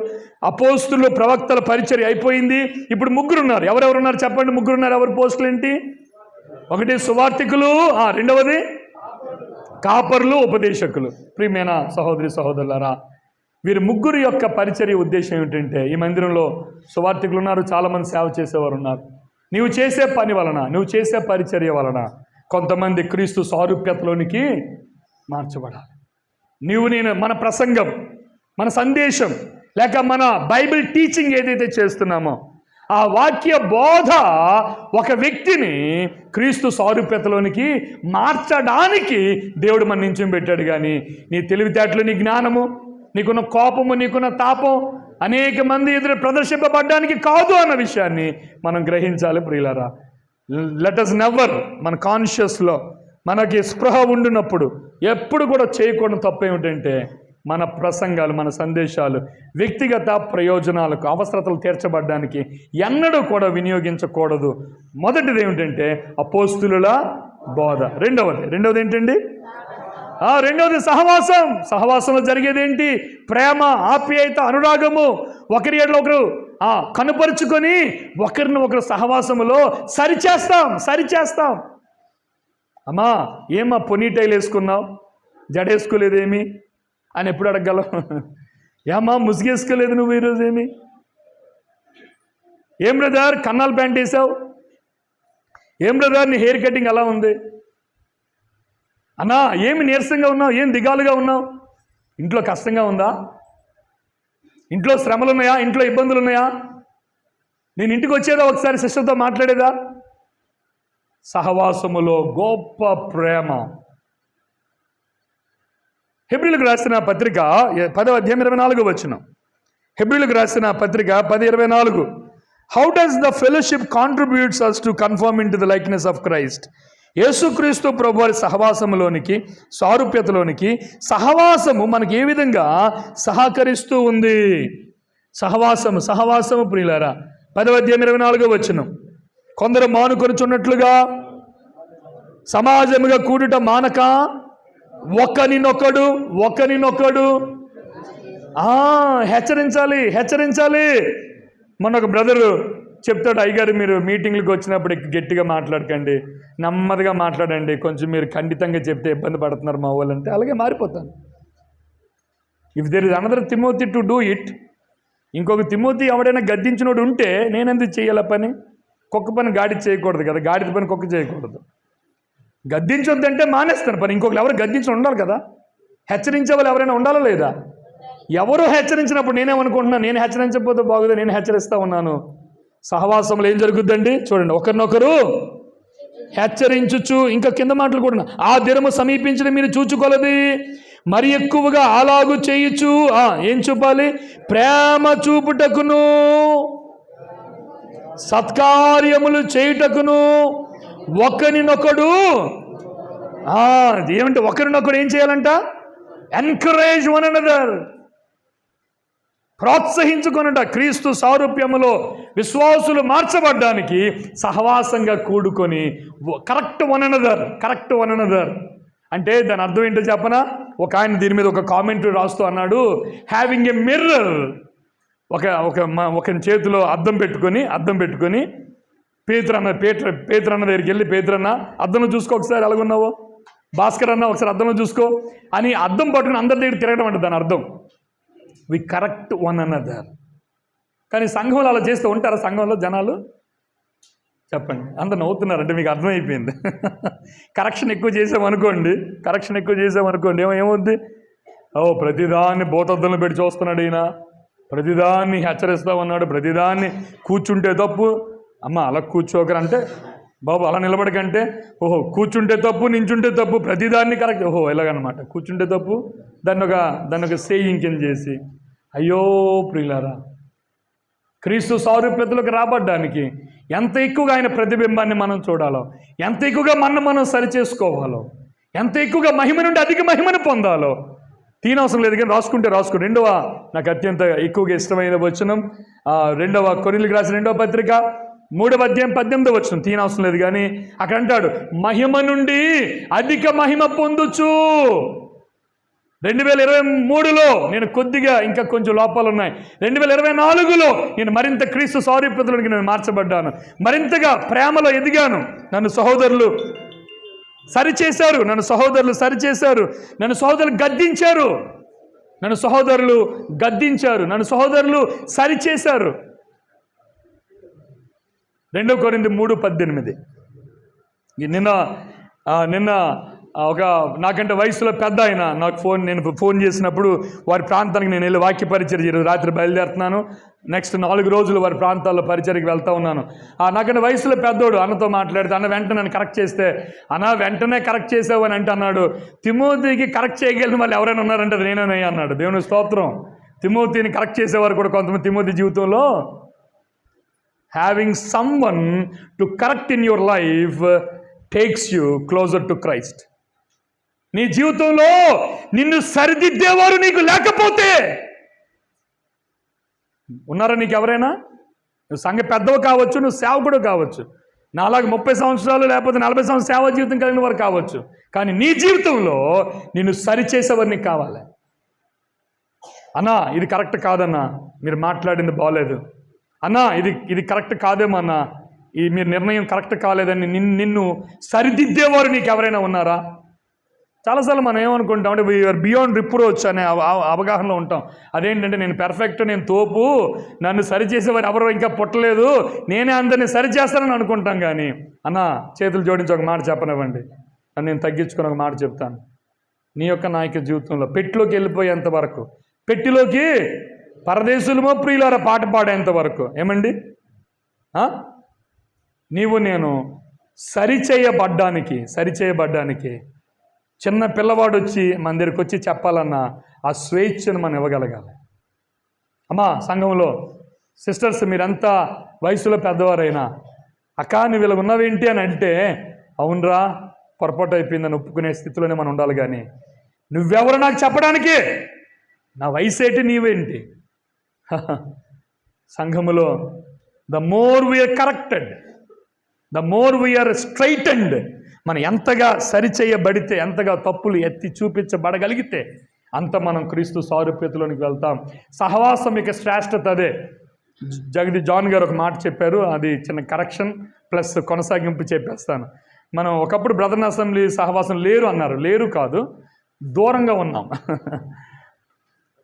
అపోస్తులు, ప్రవక్తల పరిచర్య అయిపోయింది. ఇప్పుడు 3 ఉన్నారు. ఎవరెవరున్నారు చెప్పండి? 3 ఉన్నారు. ఎవరి పోస్టులు ఏంటి? ఒకటి సువార్తికులు, రెండవది కాపరులు, ఉపదేశకులు. ప్రియమైన సహోదరి సహోదరులారా, వీరి ముగ్గురు యొక్క పరిచర్య ఉద్దేశం ఏమిటంటే, ఈ మందిరంలో సువార్థికులు ఉన్నారు, చాలామంది సేవ చేసేవారు ఉన్నారు. నీవు చేసే పని వలన, నువ్వు చేసే పరిచర్య వలన కొంతమంది క్రీస్తు సారూప్యతలోనికి మార్చబడాలి. నేను మన ప్రసంగం, మన సందేశం, లేక మన బైబిల్ టీచింగ్ ఏదైతే చేస్తున్నామో ఆ వాక్య బోధ ఒక వ్యక్తిని క్రీస్తు సారూప్యతలోనికి మార్చడానికి దేవుడు మన నించుని పెట్టాడు. కానీ నీ తెలివితేటలు, నీ జ్ఞానము, నీకున్న కోపము, నీకున్న తాపం అనేక మంది ఎదురు ప్రదర్శింపబడ్డానికి కాదు అన్న విషయాన్ని మనం గ్రహించాలి. ప్రియులారా, లెట్ us నెవర్, మన కాన్షియస్లో మనకి స్పృహ ఉండినప్పుడు ఎప్పుడు కూడా చేయకూడని తప్పు ఏమిటంటే, మన ప్రసంగాలు, మన సందేశాలు వ్యక్తిగత ప్రయోజనాలకు, అవసరతలు తీర్చబడ్డానికి ఎన్నడూ కూడా వినియోగించకూడదు. మొదటిది ఏమిటంటే అపోస్తులుల బోధ. రెండవది ఏంటండి? రెండవది సహవాసం. సహవాసంలో జరిగేది ఏంటి? ప్రేమ, ఆప్యాయత, అనురాగము, ఒకరి ఎడల ఒకరు కనుపరుచుకొని ఒకరిని ఒకరు సహవాసములో సరిచేస్తాం. అమ్మా, ఏమా పొనీటైలు వేసుకున్నావు, జడేసుకోలేదేమి అని ఎప్పుడు అడగగలం? ఏమా ముసుగేసుకోలేదు నువ్వు ఈరోజు ఏమి? ఏం బ్రదర్ కన్నాలు ప్యాంట్ వేసావు? ఏం బ్రదర్ నీ హెయిర్ కటింగ్ అలా ఉంది? అన్నా ఏమి నీరసంగా ఉన్నావు, ఏం దిగాలుగా ఉన్నావు? ఇంట్లో కష్టంగా ఉందా? ఇంట్లో శ్రమలు ఉన్నాయా? ఇంట్లో ఇబ్బందులు ఉన్నాయా? నేను ఇంటికి వచ్చేదా ఒకసారి సిస్టర్తో మాట్లాడేదా? సహవాసములో గొప్ప ప్రేమ. హెబ్రీలకు రాసిన పత్రిక 10వ అధ్యాయం 24వ వచనం. హెబ్రీలకు రాసిన పత్రిక 10:24. How does the fellowship contributes us to conform into the likeness of Christ? యేసుక్రీస్తు ప్రభువారి సహవాసములోనికి, సారూప్యతలోనికి సహవాసము మనకి ఏ విధంగా సహకరిస్తూ ఉంది? సహవాసము ప్రియులారా, 10వ అధ్యాయం 24వ వచనం. కొందరు మానుకొనుచున్నట్లుగా సమాజముగా కూడుట మానక ఒకరినొకడు హెచ్చరించాలి. మొన్న ఒక బ్రదరు చెప్తాడు, అయ్యగారు మీరు మీటింగ్లకు వచ్చినప్పుడు గట్టిగా మాట్లాడకండి, నెమ్మదిగా మాట్లాడండి, కొంచెం మీరు ఖండితంగా చెప్తే ఇబ్బంది పడుతున్నారు మా వాళ్ళు అంటే. అలాగే మారిపోతాను. If there is another Timothy to do it, ఇంకొక తిమోతి ఎవడైనా గద్దించినోడు ఉంటే నేనెందుకు చేయాల పని? కుక్క పని గాడి చేయకూడదు కదా, గాడిద పని కుక్క చేయకూడదు. గద్దించొద్దంటే మానేస్తాను పని. ఇంకొకరు ఎవరు గద్దించి ఉండాలి కదా, హెచ్చరించే వాళ్ళు ఎవరైనా ఉండాలా లేదా? ఎవరు హెచ్చరించినప్పుడు నేనేమనుకుంటున్నాను, నేను హెచ్చరించకపోతే బాగుంది, నేను హెచ్చరిస్తూ ఉన్నాను. సహవాసంలో ఏం జరుగుద్దండి చూడండి, ఒకరినొకరు హెచ్చరించుచు, ఇంకా కింద మాటలు కూడా, ఆ దినము సమీపించడం మీరు చూచుకోలది, మరి ఎక్కువగా అలాగు చేయుచు. ఏం చూపాలి? ప్రేమ చూపుటకును, సత్కార్యములు చేయుటకును ఒకరినొకడు. ఏమంటే ఒకరినొకడు ఏం చేయాలంట? ఎన్కరేజ్ వన్ అనదర్, ప్రోత్సహించుకొనుట. క్రీస్తు సారూప్యములో విశ్వాసులు మార్చబడ్డానికి సహవాసంగా కూడుకొని కరెక్ట్ వన్ అనదర్ అంటే దాని అర్థం ఏంటో చెప్పనా? ఒక ఆయన దీని మీద ఒక కామెంట్ రాస్తూ అన్నాడు, హ్యావింగ్ ఎ మిర్రర్. ఒక చేతిలో అద్దం పెట్టుకొని పేతురన్న దగ్గరికి వెళ్ళి, పేతురన్న అద్దంలో చూసుకో ఒకసారి ఎలాగున్నావో, భాస్కర్ అన్న ఒకసారి అద్దంలో చూసుకో అని అద్దం పట్టుకుని అందరి దగ్గర తిరగడం అంటే దాని అర్థం వి కరెక్ట్ వన్ అనదర్. కానీ సంఘంలో అలా చేస్తూ ఉంటారా? సంఘంలో జనాలు చెప్పండి. అందరు నవ్వుతున్నారంటే మీకు అర్థమైపోయింది. కరెక్షన్ ఎక్కువ చేసామనుకోండి ఏమవుద్ది? ప్రతిదాన్ని భూతద్దంలో పెట్టి చూస్తున్నాడు ఈయన, ప్రతిదాన్ని హెచ్చరిస్తూ ఉన్నాడు, ప్రతిదాన్ని కూర్చుంటే తప్పు, అమ్మ అలా కూర్చోకరంటే, బాబు అలా నిలబడకంటే, కూర్చుంటే తప్పు, నించుంటే తప్పు, ప్రతిదాన్ని కరెక్ట్, ఎలాగనమాట, కూర్చుంటే తప్పు, దాన్ని ఒక సేయింగ్ కింద చేసి. అయ్యో ప్రియులారా, క్రీస్తు సారూప్యతలకు రాబడ్డానికి ఎంత ఎక్కువగా ఆయన ప్రతిబింబాన్ని మనం చూడాలో, ఎంత ఎక్కువగా మనం సరిచేసుకోవాలో, ఎంత ఎక్కువగా మహిమ నుండి అధిక మహిమను పొందాలో తీనవసరం లేదు. కానీ రాసుకుంటే రెండవ నాకు అత్యంత ఎక్కువగా ఇష్టమైన వచనం 2వ కొరింథీయులకు రాసిన 2వ పత్రిక 3వ అధ్యాయం 18వ వచనం. తీనవసరం లేదు కానీ అక్కడ అంటాడు, మహిమ నుండి అధిక మహిమ పొందుచు. 2023లో నేను కొద్దిగా ఇంకా కొంచెం లోపాలు ఉన్నాయి, 2024లో నేను మరింత క్రీస్తు సారూప్యతలోకి నేను మార్చబడ్డాను, మరింతగా ప్రేమలో ఎదిగాను. నన్ను సహోదరులు సరిచేశారు, నన్ను సహోదరులు సరిచేశారు, నన్ను సహోదరులు గద్దించారు, నన్ను సహోదరులు సరిచేశారు. 2 కొరింథీ 3:18. నిన్న ఒక నాకంటే వయసులో పెద్ద ఆయన నాకు నేను ఫోన్ చేసినప్పుడు వారి ప్రాంతానికి నేను వెళ్ళి వాక్య పరిచర్య రాత్రి బయలుదేరుతున్నాను. నెక్స్ట్ 4 రోజులు వారి ప్రాంతాల్లో పరిచర్యకి వెళ్తూ ఉన్నాను. నాకంటే వయసులో పెద్దోడు అన్నతో మాట్లాడితే అన్న వెంటనే నన్ను కరెక్ట్ చేస్తే, అన్న వెంటనే కరెక్ట్ చేసావు అని అంటే అన్నాడు, తిమోతికి కరెక్ట్ చేయగలిగిన వాళ్ళు ఎవరైనా ఉన్నారంటే అది నేనే అన్నాడు. దేవుని స్తోత్రం. తిమోతిని కరెక్ట్ చేసేవారు కూడా కొంతమంది తిమోతి జీవితంలో. Having someone to correct in your life takes you closer to Christ. నీ జీవితంలో నిన్ను సరిదిద్దేవారు నీకు లేకపోతే, ఉన్నారా నీకు ఎవరైనా? నువ్వు సంఘ పెద్దవు కావచ్చు, నువ్వు సేవకుడు కావచ్చు, నాలాగా 30 సంవత్సరాలు లేకపోతే 40 సంవత్సరాలు సేవా జీవితం కలిగిన వారు కావచ్చు, కానీ నీ జీవితంలో నిన్ను సరిచేసేవారు నీకు కావాలి. అన్నా ఇది కరెక్ట్ కాదన్నా, మీరు మాట్లాడింది బాగోలేదు అన్నా, ఇది కరెక్ట్ కాదేమో అన్నా, మీరు నిర్ణయం కరెక్ట్ కాలేదని నిన్ను సరిదిద్దేవారు నీకు ఎవరైనా ఉన్నారా? చాలాసార్లు మనం ఏమనుకుంటాం అంటే వీఆర్ బియాండ్ రిప్రోచ్ అనే అవగాహనలో ఉంటాం. అదేంటంటే నేను పెర్ఫెక్ట్, నేను తోపు, నన్ను సరిచేసేవారు ఎవరో ఇంకా పుట్టలేదు, నేనే అందరినీ సరిచేస్తానని అనుకుంటాం. కానీ అన్న చేతులు జోడించి ఒక మాట చెప్పనివ్వండి, అని నేను తగ్గించుకొని ఒక మాట చెప్తాను. నీ యొక్క నాయక జీవితంలో పెట్టిలోకి వెళ్ళిపోయేంత వరకు, పెట్టిలోకి పరదేశులమో ప్రియులారా పాట పాడేంత వరకు ఏమండి, నీవు నేను సరిచేయబడ్డానికి చిన్న పిల్లవాడు వచ్చి మన దగ్గరికి వచ్చి చెప్పాలన్నా ఆ స్వేచ్ఛను మనం ఇవ్వగలగాలి. అమ్మా సంఘంలో సిస్టర్స్ మీరంతా వయసులో పెద్దవారైనా, అక్క నువ్వు ఇలా ఉన్నవేంటి అని అంటే, అవునరా పొరపాటు అయిపోయిందని ఒప్పుకునే స్థితిలోనే మనం ఉండాలి. కానీ నువ్వెవరు నాకు చెప్పడానికి, నా వయసు ఏంటి నీవేంటి? సంఘములో the more we are corrected, the more we are straightened, మనం ఎంతగా సరిచేయబడితే, ఎంతగా తప్పులు ఎత్తి చూపించబడగలిగితే అంత మనం క్రీస్తు సారూప్యతలోనికి వెళ్తాం. సహవాసం యొక్క శ్రేష్టత అదే. జాన్ గారు ఒక మాట చెప్పారు, అది చిన్న కరెక్షన్ ప్లస్ కొనసాగింపు చెప్పేస్తాను. మనం ఒకప్పుడు బ్రదర్స్ అసెంబ్లీ సహవాసం లేరు అన్నారు. లేరు కాదు, దూరంగా ఉన్నాం.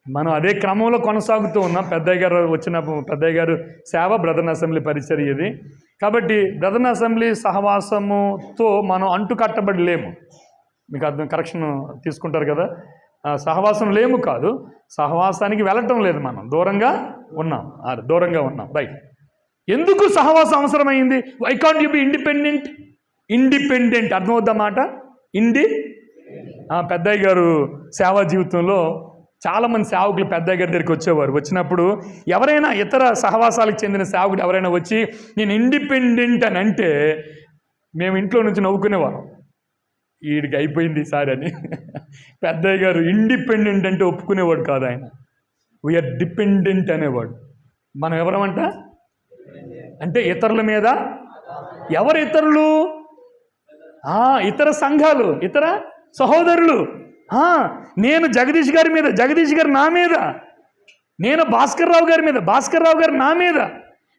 మనం అదే క్రమంలో కొనసాగుతూ ఉన్నాం. పెద్దయ్య గారు వచ్చినప్పుడు పెద్దయ్య గారు సేవ బ్రదర్స్ అసెంబ్లీ పరిచర్య ఇది. కాబట్టి బ్రదర్స్ అసెంబ్లీ సహవాసముతో మనం అంటుకట్టబడి లేము. మీకు అర్థం, కరెక్షన్ తీసుకుంటారు కదా. సహవాసం లేము కాదు, సహవాసానికి వెళ్ళటం లేదు, మనం దూరంగా ఉన్నాం. రైట్. ఎందుకు సహవాసం అవసరమైంది? Why can't you be independent అర్థమవుద్దా మాట? పెద్దయ్య గారు సేవా జీవితంలో చాలామంది సేవకులు పెద్దయ్య గారి దగ్గరికి వచ్చేవారు. వచ్చినప్పుడు ఎవరైనా ఇతర సహవాసాలకు చెందిన సేవకుడు ఎవరైనా వచ్చి నేను ఇండిపెండెంట్ అని అంటే మేము ఇంట్లో నుంచి నవ్వుకునేవాళ్ళం, వీడికి అయిపోయింది ఈసారి అని. పెద్దయ్య గారు ఇండిపెండెంట్ అంటే ఒప్పుకునేవాడు కాదు, ఆయన వీఆర్ డిపెండెంట్ అనేవాడు. మనం ఎవరమంట అంటే ఇతరుల మీద. ఎవరు ఇతరులు? ఇతర సంఘాలు, ఇతర సహోదరులు. నేను జగదీష్ గారి మీద, జగదీష్ గారు నా మీద, నేను భాస్కర్ రావు గారి మీద, భాస్కర్ రావు గారు నా మీద,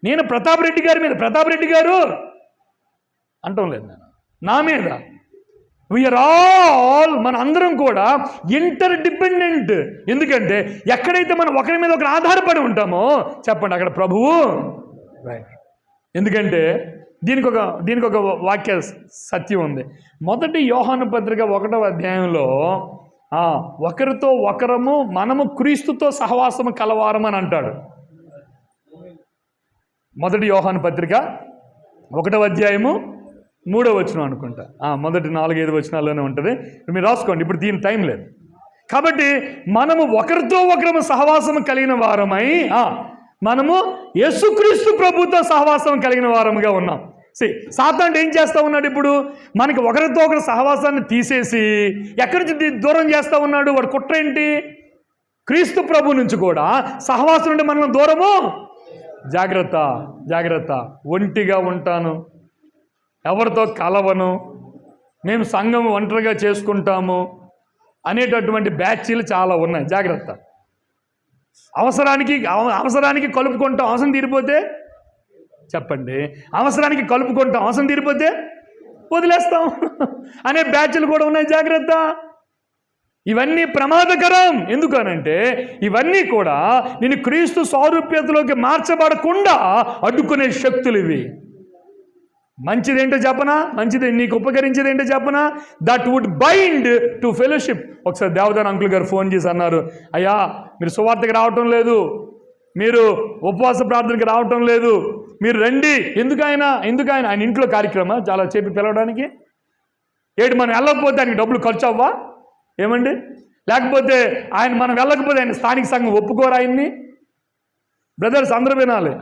నేను ప్రతాప్ రెడ్డి గారి మీద, ప్రతాప్ రెడ్డి గారు అంటాం లేదు, నేను నా మీద. వీఆర్ ఆల్, మన అందరం కూడా ఇంటర్ డిపెండెంట్. ఎందుకంటే ఎక్కడైతే మనం ఒకరి మీద ఒకరు ఆధారపడి ఉంటామో చెప్పండి అక్కడ ప్రభువు. ఎందుకంటే దీనికి ఒక వాక్య సత్యం ఉంది. మొదటి యోహాను పత్రిక 1వ అధ్యాయంలో ఒకరితో ఒకరము మనము క్రీస్తుతో సహవాసము కలవారం అని అంటాడు. మొదటి యోహాను పత్రిక 1వ అధ్యాయము 3వ వచనం అనుకుంటా, మొదటి 4-5 వచనాల్లోనే ఉంటుంది. మీరు రాసుకోండి, ఇప్పుడు దీని టైం లేదు. కాబట్టి మనము ఒకరితో ఒకరము సహవాసము కలిగిన వారమై మనము యేసుక్రీస్తు ప్రభుతో సహవాసం కలిగిన వారముగా ఉన్నాం. సాతాను ఏం చేస్తూ ఉన్నాడు? ఇప్పుడు మనకి ఒకరితో ఒకరు సహవాసాన్ని తీసేసి ఎక్కడి నుంచి దూరం చేస్తూ ఉన్నాడు? వాడు కుట్ర ఏంటి? క్రీస్తు ప్రభు నుంచి కూడా సహవాసం నుండి మనం దూరము. జాగ్రత్త. ఒంటిగా ఉంటాను, ఎవరితో కలవను, మేము సంఘం ఒంటరిగా చేసుకుంటాము అనేటటువంటి బ్యాచ్లు చాలా ఉన్నాయి. జాగ్రత్త. అవసరానికి కలుపుకుంటాం, అవసరం తీరిపోతే చెప్పండి. అవసరానికి కలుపుకుంటాం, అవసరం తీరిపోతే వదిలేస్తాం అనే బ్యాచ్లు కూడా ఉన్నాయి. జాగ్రత్త. ఇవన్నీ ప్రమాదకరం. ఎందుకనంటే ఇవన్నీ కూడా నేను క్రీస్తు సారూప్యతలోకి మార్చబడకుండా అడ్డుకునే శక్తులు ఇవి. మంచిదేంటో చెప్పనా? మంచిది నీకు ఉపకరించేది ఏంటో చెప్పనా? That would bind to fellowship. ఒకసారి దేవదాన్ అంకుల్ గారు ఫోన్ చేసి అన్నారు, అయ్యా మీరు సువార్తకి రావటం లేదు, మీరు ఉపవాస ప్రార్థనకి రావటం లేదు, మీరు రండి. ఎందుకైనా ఆయన ఇంట్లో కార్యక్రమం చాలా చెప్పి పిలవడానికి మనం వెళ్ళకపోతే ఆయనకి డబ్బులు ఖర్చు అవ్వా ఏమండి? లేకపోతే మనం వెళ్ళకపోతే ఆయన స్థానిక సంఘం ఒప్పుకోరు ఆయన్ని? బ్రదర్స్ అందరూ వినాలి,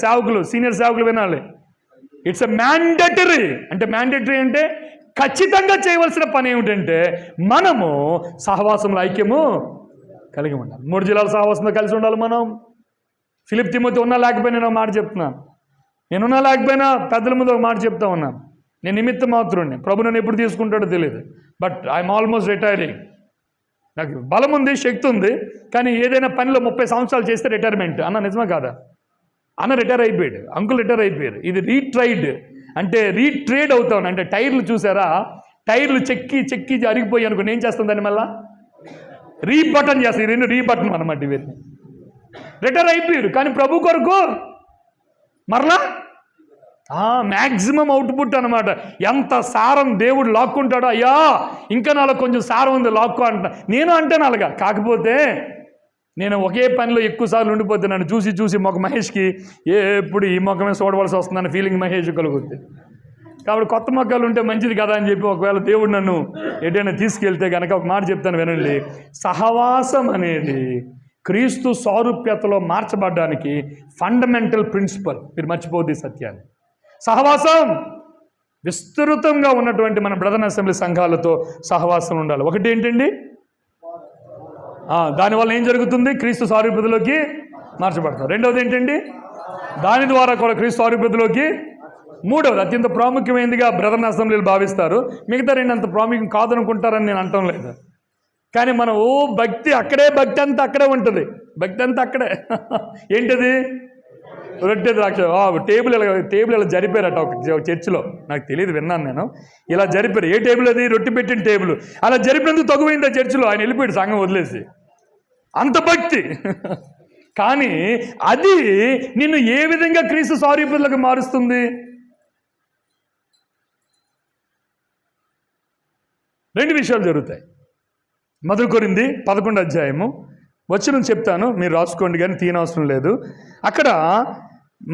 సేవకులు, సీనియర్ సేవకులు వినాలి. It's a mandatory. మ్యాండేటరీ అంటే ఖచ్చితంగా చేయవలసిన పని ఏమిటంటే మనము సహవాసంలో ఐక్యము కలిగి ఉండాలి. 3 జిల్లాల సహవాసంలో కలిసి ఉండాలి మనం. ఫిలిప్ తిమోతి ఉన్నా లేకపోయినా నేను ఒక మాట చెప్తున్నాను. నేనున్నా లేకపోయినా పెద్దల ముందు ఒక మాట చెప్తా ఉన్నాను. నేను నిమిత్త మాత్రుడిని. ప్రభు నన్ను ఎప్పుడు తీసుకుంటాడో తెలియదు. But I'm almost retiring. నాకు బలం ఉంది, శక్తి ఉంది. కానీ ఏదైనా పనిలో 30 సంవత్సరాలు చేస్తే రిటైర్మెంట్ అన్న. నిజమా కాదా? అన్న రిటైర్ అయిపోయాడు, అంకుల్ రిటైర్ అయిపోయారు. ఇది రీట్రైడ్ అంటే రీట్రేడ్ అవుతాను. అంటే టైర్లు చూసారా, టైర్లు చెక్కి అరిగిపోయి అనుకో, ఏం చేస్తాం దాన్ని మళ్ళా రీబటన్ చేస్తాం. ఈ 2 రీబటన్ అనమాట. ఇవన్నీ రిటైర్ అయిపోయారు. కానీ ప్రభు కొరకు మరలా మ్యాక్సిమం అవుట్పుట్ అనమాట. ఎంత సారం దేవుడు లాక్కుంటాడో, అయ్యా ఇంకా నాలో కొంచెం సారం ఉంది లాక్కో అంట. నేను అంటాను అలాగా. కాకపోతే నేను ఒకే పనిలో ఎక్కువసార్లు ఉండిపోతే నన్ను చూసి మహేష్కి ఎప్పుడు ఈ మొక్కమే చూడవలసి వస్తుందని ఫీలింగ్ మహేష్ కలుగుతుంది. కాబట్టి కొత్త మొక్కలు ఉంటే మంచిది కదా అని చెప్పి ఒకవేళ దేవుడు నన్ను ఎటైనా తీసుకెళ్తే కనుక ఒక మాట చెప్తాను వినండి. సహవాసం అనేది క్రీస్తు సారూప్యతలో మార్చబడ్డానికి ఫండమెంటల్ ప్రిన్సిపల్. మీరు మర్చిపోద్ది సత్యాన్ని. సహవాసం విస్తృతంగా ఉన్నటువంటి మన బ్రదర్ అసెంబ్లీ సంఘాలతో సహవాసం ఉండాలి. ఒకటి ఏంటండి, దానివల్ల ఏం జరుగుతుంది? క్రీస్తు సారూప్యతలోకి మార్చబడతాం. రెండవది ఏంటండి, దాని ద్వారా కూడా క్రీస్తు సారూప్యతలోకి. మూడవది అత్యంత ప్రాముఖ్యమైనదిగా బ్రదర్ అసెంబ్లీలు భావిస్తారు. మిగతా 2 అంత ప్రాముఖ్యం కాదనుకుంటారని నేను అంటం లేదు. కానీ మనం భక్తి భక్తి అంతా అక్కడే ఉంటుంది. భక్తి అంతా అక్కడే. ఏంటది? రొట్టె ద్రాక్ష. టేబుల్ ఇలా జరిపారట ఒక చర్చిలో. నాకు తెలియదు, విన్నాను నేను. ఇలా జరిపారు. ఏ టేబుల్ అది? రొట్టె పెట్టిన టేబుల్. అలా జరిపినందుకు తగువైంది ఆ చర్చిలో. ఆయన వెళ్ళిపోయాడు సంఘం వదిలేసి. అంత భక్తి. కానీ అది నిన్ను ఏ విధంగా క్రీస్తు సారూప్యతలోకి మారుస్తుంది? 2 విషయాలు జరుగుతాయి. మొదలు కొరింథీ 11వ అధ్యాయము వచనం చెప్తాను, మీరు రాసుకోండి, కానీ తీయనవసరం లేదు. అక్కడ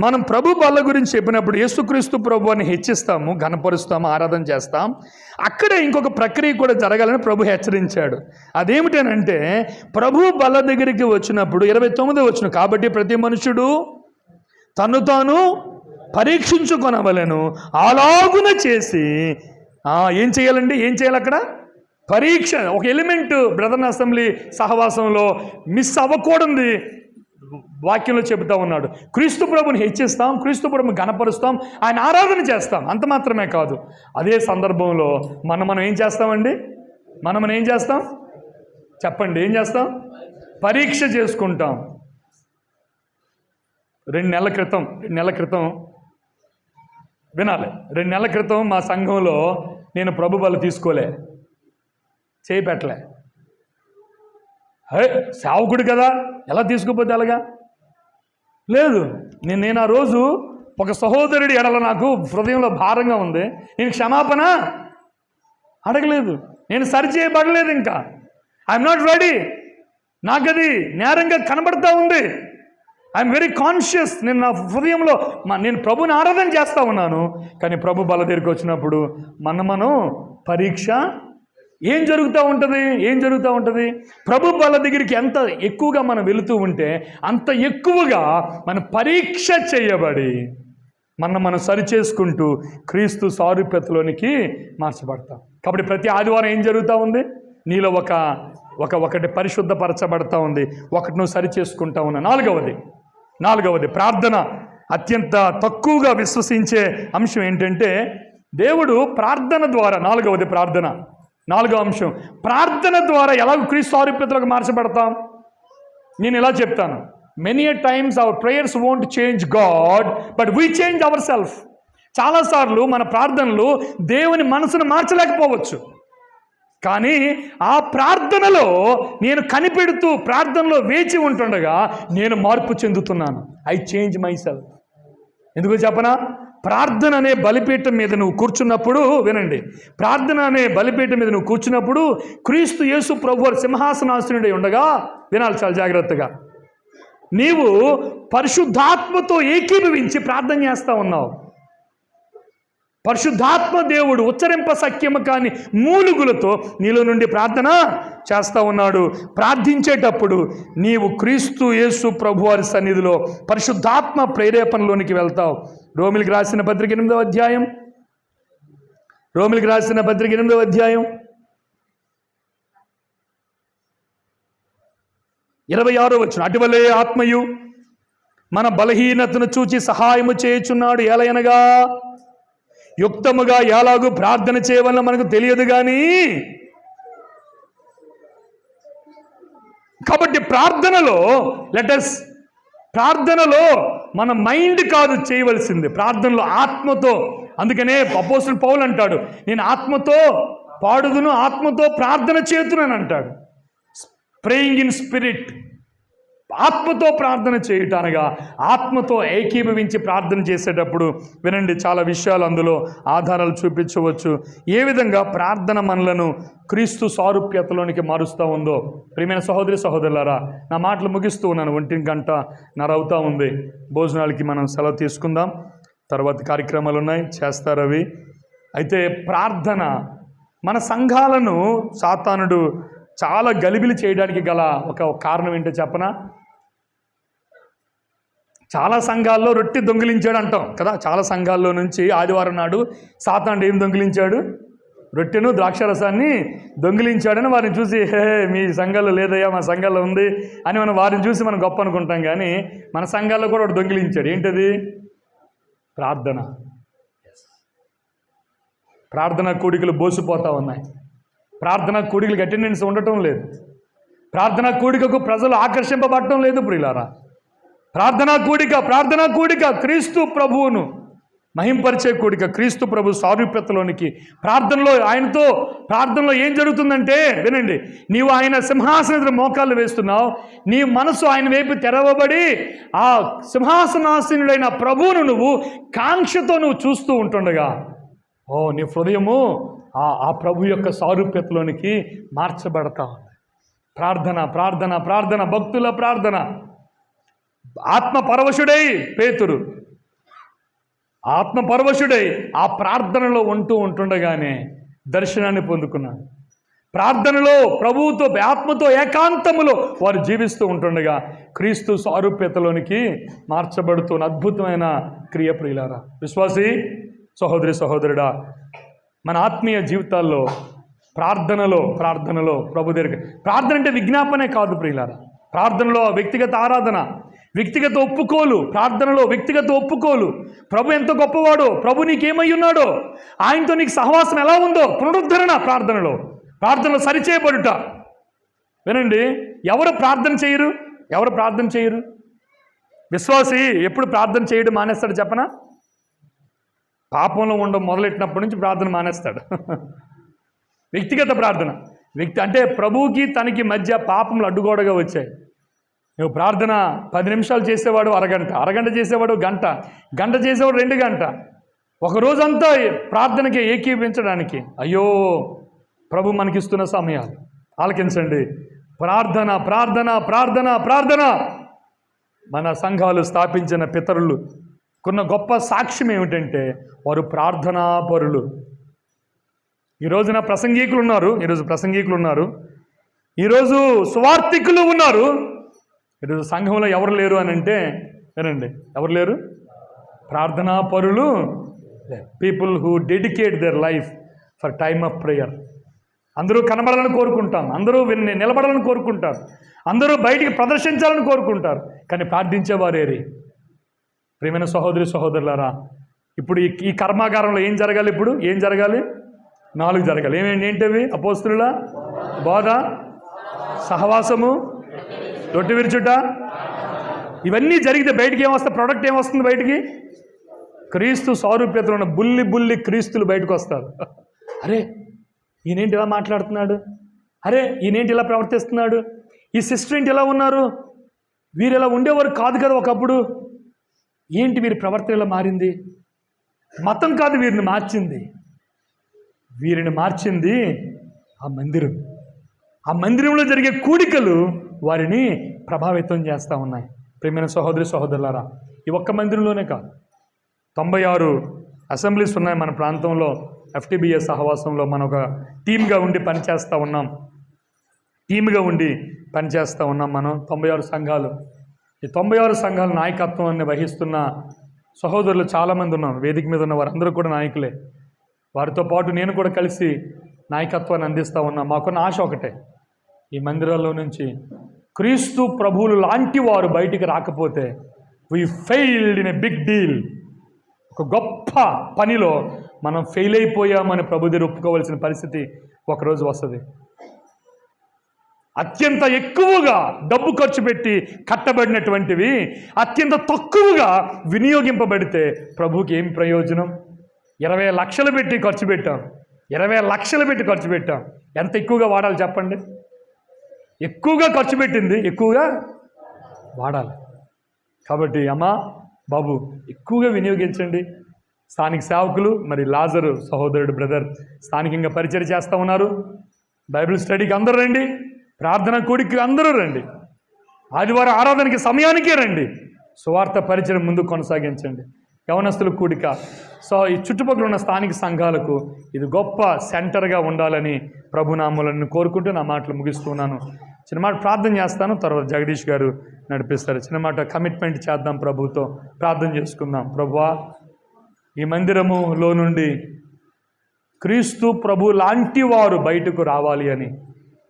మనం ప్రభు బల్ల గురించి చెప్పినప్పుడు యేసుక్రీస్తు ప్రభువుని హెచ్చిస్తాము, ఘనపరుస్తాము, ఆరాధన చేస్తాం. అక్కడే ఇంకొక ప్రక్రియ కూడా జరగాలని ప్రభు హెచ్చరించాడు. అదేమిటనంటే ప్రభు బల్ల దగ్గరికి వచ్చినప్పుడు 29వ వచనం, కాబట్టి ప్రతి మనుషుడు తను తాను పరీక్షించుకొనవలెను, అలాగున చేసి ఏం చేయాలండి? ఏం చేయాలి అక్కడ? పరీక్ష. ఒక ఎలిమెంట్ బ్రదర్ అసెంబ్లీ సహవాసంలో మిస్ అవ్వకూడదు వాక్యంలో చెబుతా ఉన్నాడు. క్రీస్తు ప్రభుని హెచ్చిస్తాం, క్రీస్తు ప్రభుని ఘనపరుస్తాం, ఆయన ఆరాధన చేస్తాం. అంత మాత్రమే కాదు, అదే సందర్భంలో మనం ఏం చేస్తామండి? మనం ఏం చేస్తాం చెప్పండి? ఏం చేస్తాం? పరీక్ష చేసుకుంటాం. 2 నెలల క్రితం వినాలి. 2 నెలల క్రితం మా సంఘంలో నేను ప్రభు బల్ల తీసుకోలే, చేయి పెట్టలే. సేవకుడు కదా, ఎలా తీసుకుపోతే అలాగా? లేదు. నేను ఆ రోజు ఒక సహోదరుడి ఎడల నాకు హృదయంలో భారంగా ఉంది. నేను క్షమాపణ అడగలేదు, నేను సరిచేయబడలేదు. ఇంకా ఐఎమ్ నాట్ రెడీ. నాకు అది నేరంగా కనబడతా ఉంది. I'm very conscious. నేను నా హృదయంలో నేను ప్రభుని ఆరాధన చేస్తూ ఉన్నాను. కానీ ప్రభు బల దగ్గరికి వచ్చినప్పుడు మనం పరీక్ష ఏం జరుగుతూ ఉంటుంది? ప్రభు బల దగ్గరికి ఎంత ఎక్కువగా మనం వెళుతూ ఉంటే అంత ఎక్కువగా మన పరీక్ష చేయబడి మనం సరిచేసుకుంటూ క్రీస్తు సారూప్యతలోనికి మార్చబడతాం. కాబట్టి ప్రతి ఆదివారం ఏం జరుగుతూ ఉంది? నీలో ఒకటి పరిశుద్ధపరచబడతా ఉంది, ఒకటి నువ్వు సరిచేసుకుంటా ఉన్నా. నాలుగవది ప్రార్థన. అత్యంత తక్కువగా విశ్వసించే అంశం ఏంటంటే దేవుడు ప్రార్థన ద్వారా. నాలుగవ అంశం ప్రార్థన ద్వారా ఎలా క్రీస్తు సారూప్యతలోకి మార్చబడతాం? నేను ఇలా చెప్తాను, many a times our prayers won't change God, but we change ourselves. చాలాసార్లు మన ప్రార్థనలు దేవుని మనసును మార్చలేకపోవచ్చు. కానీ ఆ ప్రార్థనలో నేను కనిపెడుతూ ప్రార్థనలో వేచి ఉంటుండగా నేను మార్పు చెందుతున్నాను. I change my self. ఎందుకు చెప్పనా? ప్రార్థన అనే బలిపీఠం మీద నువ్వు కూర్చున్నప్పుడు, వినండి, ప్రార్థన అనే బలిపీఠం మీద నువ్వు కూర్చున్నప్పుడు క్రీస్తు యేసు ప్రభువు సింహాసనాసనుడై ఉండగా, వినాలి చాలా జాగ్రత్తగా, నీవు పరిశుద్ధాత్మతో ఏకీభవించి ప్రార్థన చేస్తూ ఉన్నావు. పరిశుద్ధాత్మ దేవుడు ఉచ్చరింప సఖ్యము కాని మూలుగులతో నీలో నుండి ప్రార్థన చేస్తూ ఉన్నాడు. ప్రార్థించేటప్పుడు నీవు క్రీస్తు యేసు ప్రభువారి సన్నిధిలో పరిశుద్ధాత్మ ప్రేరేపణలోనికి వెళ్తావు. రోమిలికి రాసిన పత్రిక 8వ అధ్యాయం, రోమిలికి రాసిన పత్రిక 8వ అధ్యాయం 26వ వచనం, అటువలే ఆత్మయు మన బలహీనతను చూచి సహాయము చేయుచున్నాడు. ఎలయనగా యుక్తముగా ఎలాగూ ప్రార్థన చేయవలన మనకు తెలియదు కానీ. కాబట్టి ప్రార్థనలో మన మైండ్ కాదు చేయవలసింది, ప్రార్థనలో ఆత్మతో. అందుకనే అపోస్తలుడు పౌలు అంటాడు, నేను ఆత్మతో పాడుదును, ఆత్మతో ప్రార్థన చేతునని అంటాడు. ప్రేయింగ్ ఇన్ స్పిరిట్, ఆత్మతో ప్రార్థన చేయటానగా ఆత్మతో ఏకీభవించి ప్రార్థన చేసేటప్పుడు, వినండి, చాలా విషయాలు అందులో ఆధారాలు చూపించవచ్చు. ఏ విధంగా ప్రార్థన మనలను క్రీస్తు సారూప్యతలోనికి మారుస్తూ ఉందో. ప్రియమైన సహోదరి సహోదరులారా, నా మాటలు ముగిస్తూ ఉన్నాను. 1:30 అవుతా ఉంది. భోజనాలకి మనం సెలవు తీసుకుందాం. తర్వాత కార్యక్రమాలు ఉన్నాయి, చేస్తారు అవి. అయితే ప్రార్థన మన సంఘాలను సాతానుడు చాలా గలిబిలి చేయడానికి గల ఒక కారణం ఏంటో చెప్పనా? చాలా సంఘాల్లో రొట్టె దొంగిలించాడు అంటాం కదా. చాలా సంఘాల్లో నుంచి ఆదివారం నాడు సాతానుడు ఏం దొంగిలించాడు? రొట్టెను ద్రాక్షరసాన్ని దొంగిలించాడని వారిని చూసి, హే మీ సంఘాల్లో లేదయ్యా, మా సంఘాల్లో ఉంది అని మనం వారిని చూసి మనం గొప్ప అనుకుంటాం. కానీ మన సంఘాల్లో కూడా వాడు దొంగిలించాడు. ఏంటది? ప్రార్థన. ప్రార్థనా కూడికలు బోసిపోతూ ఉన్నాయి. ప్రార్థనా కూడికలకు అటెండెన్స్ ఉండటం లేదు. ప్రార్థనా కూడికకు ప్రజలు ఆకర్షింపబడటం లేదు. ప్రియులారా, ప్రార్థనా కూడిక క్రీస్తు ప్రభువును మహింపరిచే కూడిక, క్రీస్తు ప్రభు సారూప్యతలోనికి ప్రార్థనలో ఆయనతో ప్రార్థనలో ఏం జరుగుతుందంటే, వినండి, నీవు ఆయన సింహాసన మోకాళ్ళు వేస్తున్నావు, నీ మనసు ఆయన వైపు తెరవబడి ఆ సింహాసనాసీనుడైన ప్రభువును నువ్వు కాంక్షతో నువ్వు చూస్తూ ఉంటుండగా, నీ హృదయము ఆ ప్రభు యొక్క సారూప్యతలోనికి మార్చబడతా ఉంది. ప్రార్థన భక్తుల ప్రార్థన. ఆత్మపరవశుడై పేతురు ఆ ప్రార్థనలో ఉంటుండగానే దర్శనాన్ని పొందుకున్నాడు. ప్రార్థనలో ప్రభువుతో ఆత్మతో ఏకాంతములో వారు జీవిస్తూ ఉంటుండగా క్రీస్తు సారూప్యతలోనికి మార్చబడుతున్న అద్భుతమైన క్రియ. ప్రియులారా, విశ్వాసి సహోదరి సహోదరుడా, మన ఆత్మీయ జీవితాల్లో ప్రార్థనలో ప్రభు దగ్గర ప్రార్థన అంటే విజ్ఞాపనే కాదు ప్రియులారా. ప్రార్థనలో వ్యక్తిగత ఆరాధన, వ్యక్తిగత ఒప్పుకోలు, ప్రార్థనలో వ్యక్తిగత ఒప్పుకోలు. ప్రభు ఎంత గొప్పవాడో, ప్రభు నీకేమై ఉన్నాడో, ఆయనతో నీకు సహవాసం ఎలా ఉందో పునరుద్ధరణ ప్రార్థనలో సరిచేయబడుట. వినండి, ఎవరు ప్రార్థన చేయరు? విశ్వాసి ఎప్పుడు ప్రార్థన చేయడం మానేస్తాడు చెప్పనా? పాపంలో ఉండడం మొదలెట్టినప్పటి నుంచి ప్రార్థన మానేస్తాడు. వ్యక్తిగత ప్రార్థన అంటే ప్రభువుకి తనకి మధ్య పాపములు అడ్డుగోడగా వచ్చాయి. నువ్వు ప్రార్థన 10 నిమిషాలు చేసేవాడు అరగంట చేసేవాడు గంట చేసేవాడు 2 గంట, ఒక రోజంతా ప్రార్థనకి ఏకీభవించడానికి. అయ్యో, ప్రభు మనకిస్తున్న సమయాలు ఆలకించండి. ప్రార్థన. మన సంఘాలు స్థాపించిన పితరులు కొన్న గొప్ప సాక్ష్యం ఏమిటంటే వారు ప్రార్థనా పరులు. ఈ రోజున ప్రసంగికులు ఉన్నారు, ఈరోజు సువార్థికులు ఉన్నారు. ఈరోజు సంఘంలో ఎవరు లేరు అని అంటే, వినండి, ఎవరు లేరు? ప్రార్థనా పరులు, people who dedicate their life for time of prayer. అందరూ కనబడాలని కోరుకుంటాం, అందరూ నిలబడాలని కోరుకుంటారు, అందరూ బయటికి ప్రదర్శించాలని కోరుకుంటారు, కానీ ప్రార్థించేవారేరి. ప్రియమైన సహోదరి సహోదరులారా, ఇప్పుడు ఈ కర్మాగారంలో ఏం జరగాలి? 4 జరగాలి. ఏంటవి? అపోస్తలుల బోధ, సహవాసము, రొట్టె విరుచుట. ఇవన్నీ జరిగితే బయటికి ఏమొస్తుంది? ప్రొడక్ట్ ఏమొస్తుంది బయటికి? క్రీస్తు సారూప్యతలో ఉన్న బుల్లి క్రీస్తులు బయటకు వస్తారు. అరే ఈయనేంటి ఇలా మాట్లాడుతున్నాడు, అరే ఈయనేంటి ఇలా ప్రవర్తిస్తున్నాడు, ఈ సిస్టర్ ఏంటి ఇలా ఉన్నారు, వీరు ఇలా ఉండేవారు కాదు కదా ఒకప్పుడు, ఏంటి వీరి ప్రవర్తన ఇలా మారింది. మతం కాదు వీరిని మార్చింది ఆ మందిరం. ఆ మందిరంలో జరిగే కూడికలు వారిని ప్రభావితం చేస్తూ ఉన్నాయి. ప్రియమైన సహోదరి సహోదరులారా, ఈ ఒక్క మందిరంలోనే కాదు, 96 అసెంబ్లీస్ ఉన్నాయి మన ప్రాంతంలో. FTBS సహవాసంలో మనం ఒక టీమ్గా ఉండి పనిచేస్తూ ఉన్నాం. మనం 96 సంఘాలు. ఈ 96 సంఘాల నాయకత్వాన్ని వహిస్తున్న సహోదరులు చాలామంది ఉన్నాం. వేదిక మీద ఉన్న వారందరూ కూడా నాయకులే. వారితో పాటు నేను కూడా కలిసి నాయకత్వాన్ని అందిస్తూ ఉన్నా. మాకున్న ఆశ ఒకటే, ఈ మందిరాల్లో నుంచి క్రీస్తు ప్రభువులు లాంటి వారు బయటికి రాకపోతే we failed in a big deal. ఒక గొప్ప పనిలో మనం ఫెయిల్ అయిపోయామని ప్రభు దగ్గర ఒప్పుకోవాల్సిన పరిస్థితి ఒకరోజు వస్తుంది. అత్యంత ఎక్కువగా డబ్బు ఖర్చు పెట్టి కట్టబడినటువంటివి అత్యంత తక్కువగా వినియోగింపబడితే ప్రభుకి ఏం ప్రయోజనం? 20 లక్షలు పెట్టి ఖర్చు పెట్టాం. 20 లక్షలు పెట్టి ఖర్చు పెట్టాం. ఎంత ఎక్కువగా వాడాలి చెప్పండి? ఎక్కువగా ఖర్చు పెట్టింది ఎక్కువగా వాడాలి. కాబట్టి అమ్మా బాబు ఎక్కువగా వినియోగించండి. స్థానిక సేవకులు, మరి లాజరు సహోదరుడు బ్రదర్ స్థానికంగా పరిచయం చేస్తూ ఉన్నారు. బైబిల్ స్టడీకి అందరూ రండి, ప్రార్థన కూడికి అందరూ రండి, ఆదివారం ఆరాధనకి సమయానికే రండి, సువార్త పరిచయం ముందు కొనసాగించండి. యవనస్తుల కూడిక ఈ చుట్టుపక్కల ఉన్న స్థానిక సంఘాలకు ఇది గొప్ప సెంటర్గా ఉండాలని ప్రభునామములను కోరుకుంటూ నా మాటలు ముగిస్తున్నాను. చిన్న మాట ప్రార్థన చేస్తాను, తర్వాత జగదీష్ గారు నడిపిస్తారు. చిన్న మాట కమిట్మెంట్ చేద్దాం, ప్రభుతో ప్రార్థన చేసుకుందాం. ప్రభువా, ఈ మందిరములో నుండి క్రీస్తు ప్రభు లాంటి వారు బయటకు రావాలి అని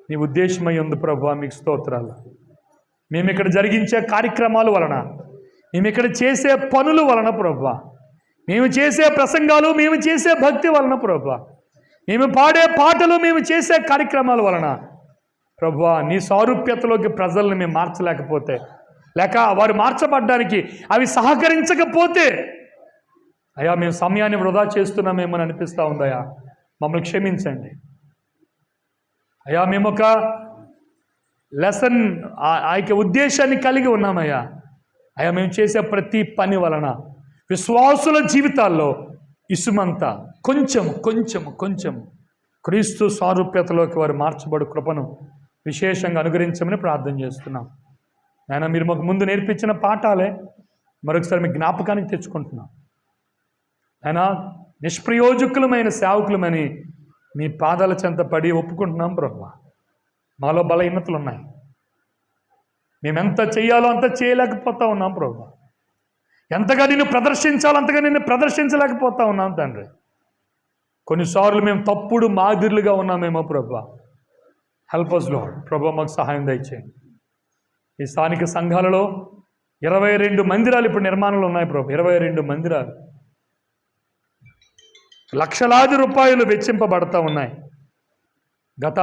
నీ ఉద్దేశమై ఉంది ప్రభువా. మీకు స్తోత్రాలు. మేము ఇక్కడ జరిగించే కార్యక్రమాల వలన, మేము ఇక్కడ చేసే పనుల వలన ప్రభువా, మేము చేసే ప్రసంగాలు, మేము చేసే భక్తి వలన ప్రభువా, మేము పాడే పాటలు, మేము చేసే కార్యక్రమాల వలన ప్రభువా, నీ సారూప్యతలోకి ప్రజల్ని మేము మార్చలేకపోతే, లేక వారు మార్చబడ్డానికి అవి సహకరించకపోతే అయ్యా మేము సమయాన్ని వృధా చేస్తున్నామేమో అని అనిపిస్తూ ఉందయ్యా. మమ్మల్ని క్షమించండి అయ్యా. మేము ఒక లెసన్ ఆ యొక్క ఉద్దేశాన్ని కలిగి ఉన్నామయ్యా. అయ్యా మేము చేసే ప్రతి పని వలన విశ్వాసుల జీవితాల్లో ఇసుమంతా కొంచెం క్రీస్తు సారూప్యతలోకి వారు మార్చబడు కృపను విశేషంగా అనుగ్రహించమని ప్రార్థన చేస్తున్నాం. ఆయన మీరు మాకు ముందు నేర్పించిన పాఠాలే మరొకసారి మీ జ్ఞాపకానికి తెచ్చుకుంటున్నాం. ఆయన నిష్ప్రయోజకులమైన సేవకులమని మీ పాదాల చెంత పడి ఒప్పుకుంటున్నాం ప్రభువా. మాలో బలహీనతలు ఉన్నాయి, మేమెంత చేయాలో అంత చేయలేకపోతా ఉన్నాం ప్రభువా. ఎంతగా నిన్ను ప్రదర్శించాలో అంతగా నిన్ను ప్రదర్శించలేకపోతా ఉన్నాం తండ్రి. కొన్నిసార్లు మేము తప్పుడు మాదిరులుగా ఉన్నామేమో ప్రభువా. Help us lord. ప్రభువా మాకు సహాయం దయచేయండి. ఈ స్థానిక సంఘాలలో 22 మందిరాలు ఇప్పుడు నిర్మాణంలో ఉన్నాయి ప్రభు. 22 మందిరాలు లక్షలాది రూపాయలు వెచ్చింపబడతా ఉన్నాయి. గత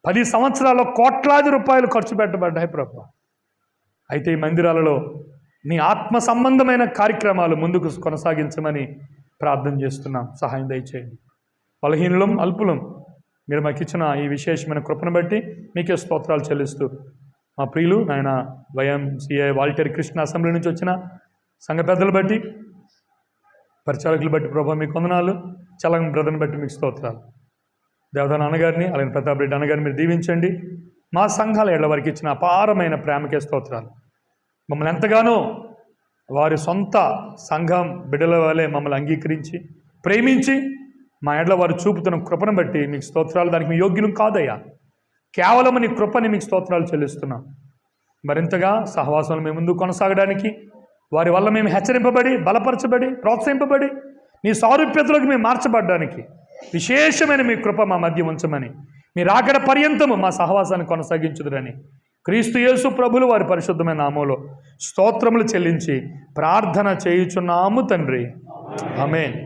10 సంవత్సరాల్లో కోట్లాది రూపాయలు ఖర్చు పెట్టబడ్డాయి ప్రభు. అయితే ఈ మందిరాలలో నీ ఆత్మ సంబంధమైన కార్యక్రమాలు ముందుకు కొనసాగించమని ప్రార్థన చేస్తున్నాం. సహాయం దయచేయండి. బలహీనులం, అల్పులం, మీరు మాకు ఇచ్చిన ఈ విశేషమైన కృపను బట్టి మీకే స్తోత్రాలు చెల్లిస్తూ, మా ప్రియులు ఆయన YMCA వాల్టేర్ కృష్ణ అసెంబ్లీ నుంచి వచ్చిన సంఘ పెద్దలు బట్టి, పరిచారకులు బట్టి ప్రభు మీకు వందనాలు. చలం బ్రదర్ని బట్టి మీకు స్తోత్రాలు. దేవదాన అన్నగారిని, అలాగే ప్రతాప్ రెడ్డి అన్నగారిని మీరు దీవించండి. మా సంఘాల ఏళ్ల వారికి ఇచ్చిన అపారమైన ప్రేమకే స్తోత్రాలు. మమ్మల్ని ఎంతగానో వారి సొంత సంఘం బిడ్డల వలె మమ్మల్ని అంగీకరించి ప్రేమించి మా ఏళ్ల వారు చూపుతున్న కృపను బట్టి మీకు స్తోత్రాలు. దానికి మీ యోగ్యులు కాదయ్యా, కేవలం నీ కృపని మీకు స్తోత్రాలు చెల్లిస్తున్నాం. మరింతగా సహవాసంలో మేము ముందుకు కొనసాగడానికి, వారి వల్ల మేము హెచ్చరింపబడి, బలపరచబడి, ప్రోత్సహింపబడి నీ సారూప్యతలోకి మేము మార్చబడ్డానికి విశేషమైన మీ కృప మా మధ్య ఉంచమని, మీరు ఆకడ పర్యంతము మా సహవాసాన్ని కొనసాగించుదురని క్రీస్తు యేసు ప్రభులు వారి పరిశుద్ధమైన నామములో స్తోత్రములు చెల్లించి ప్రార్థన చేయుచున్నాము తండ్రి. ఆమేన్.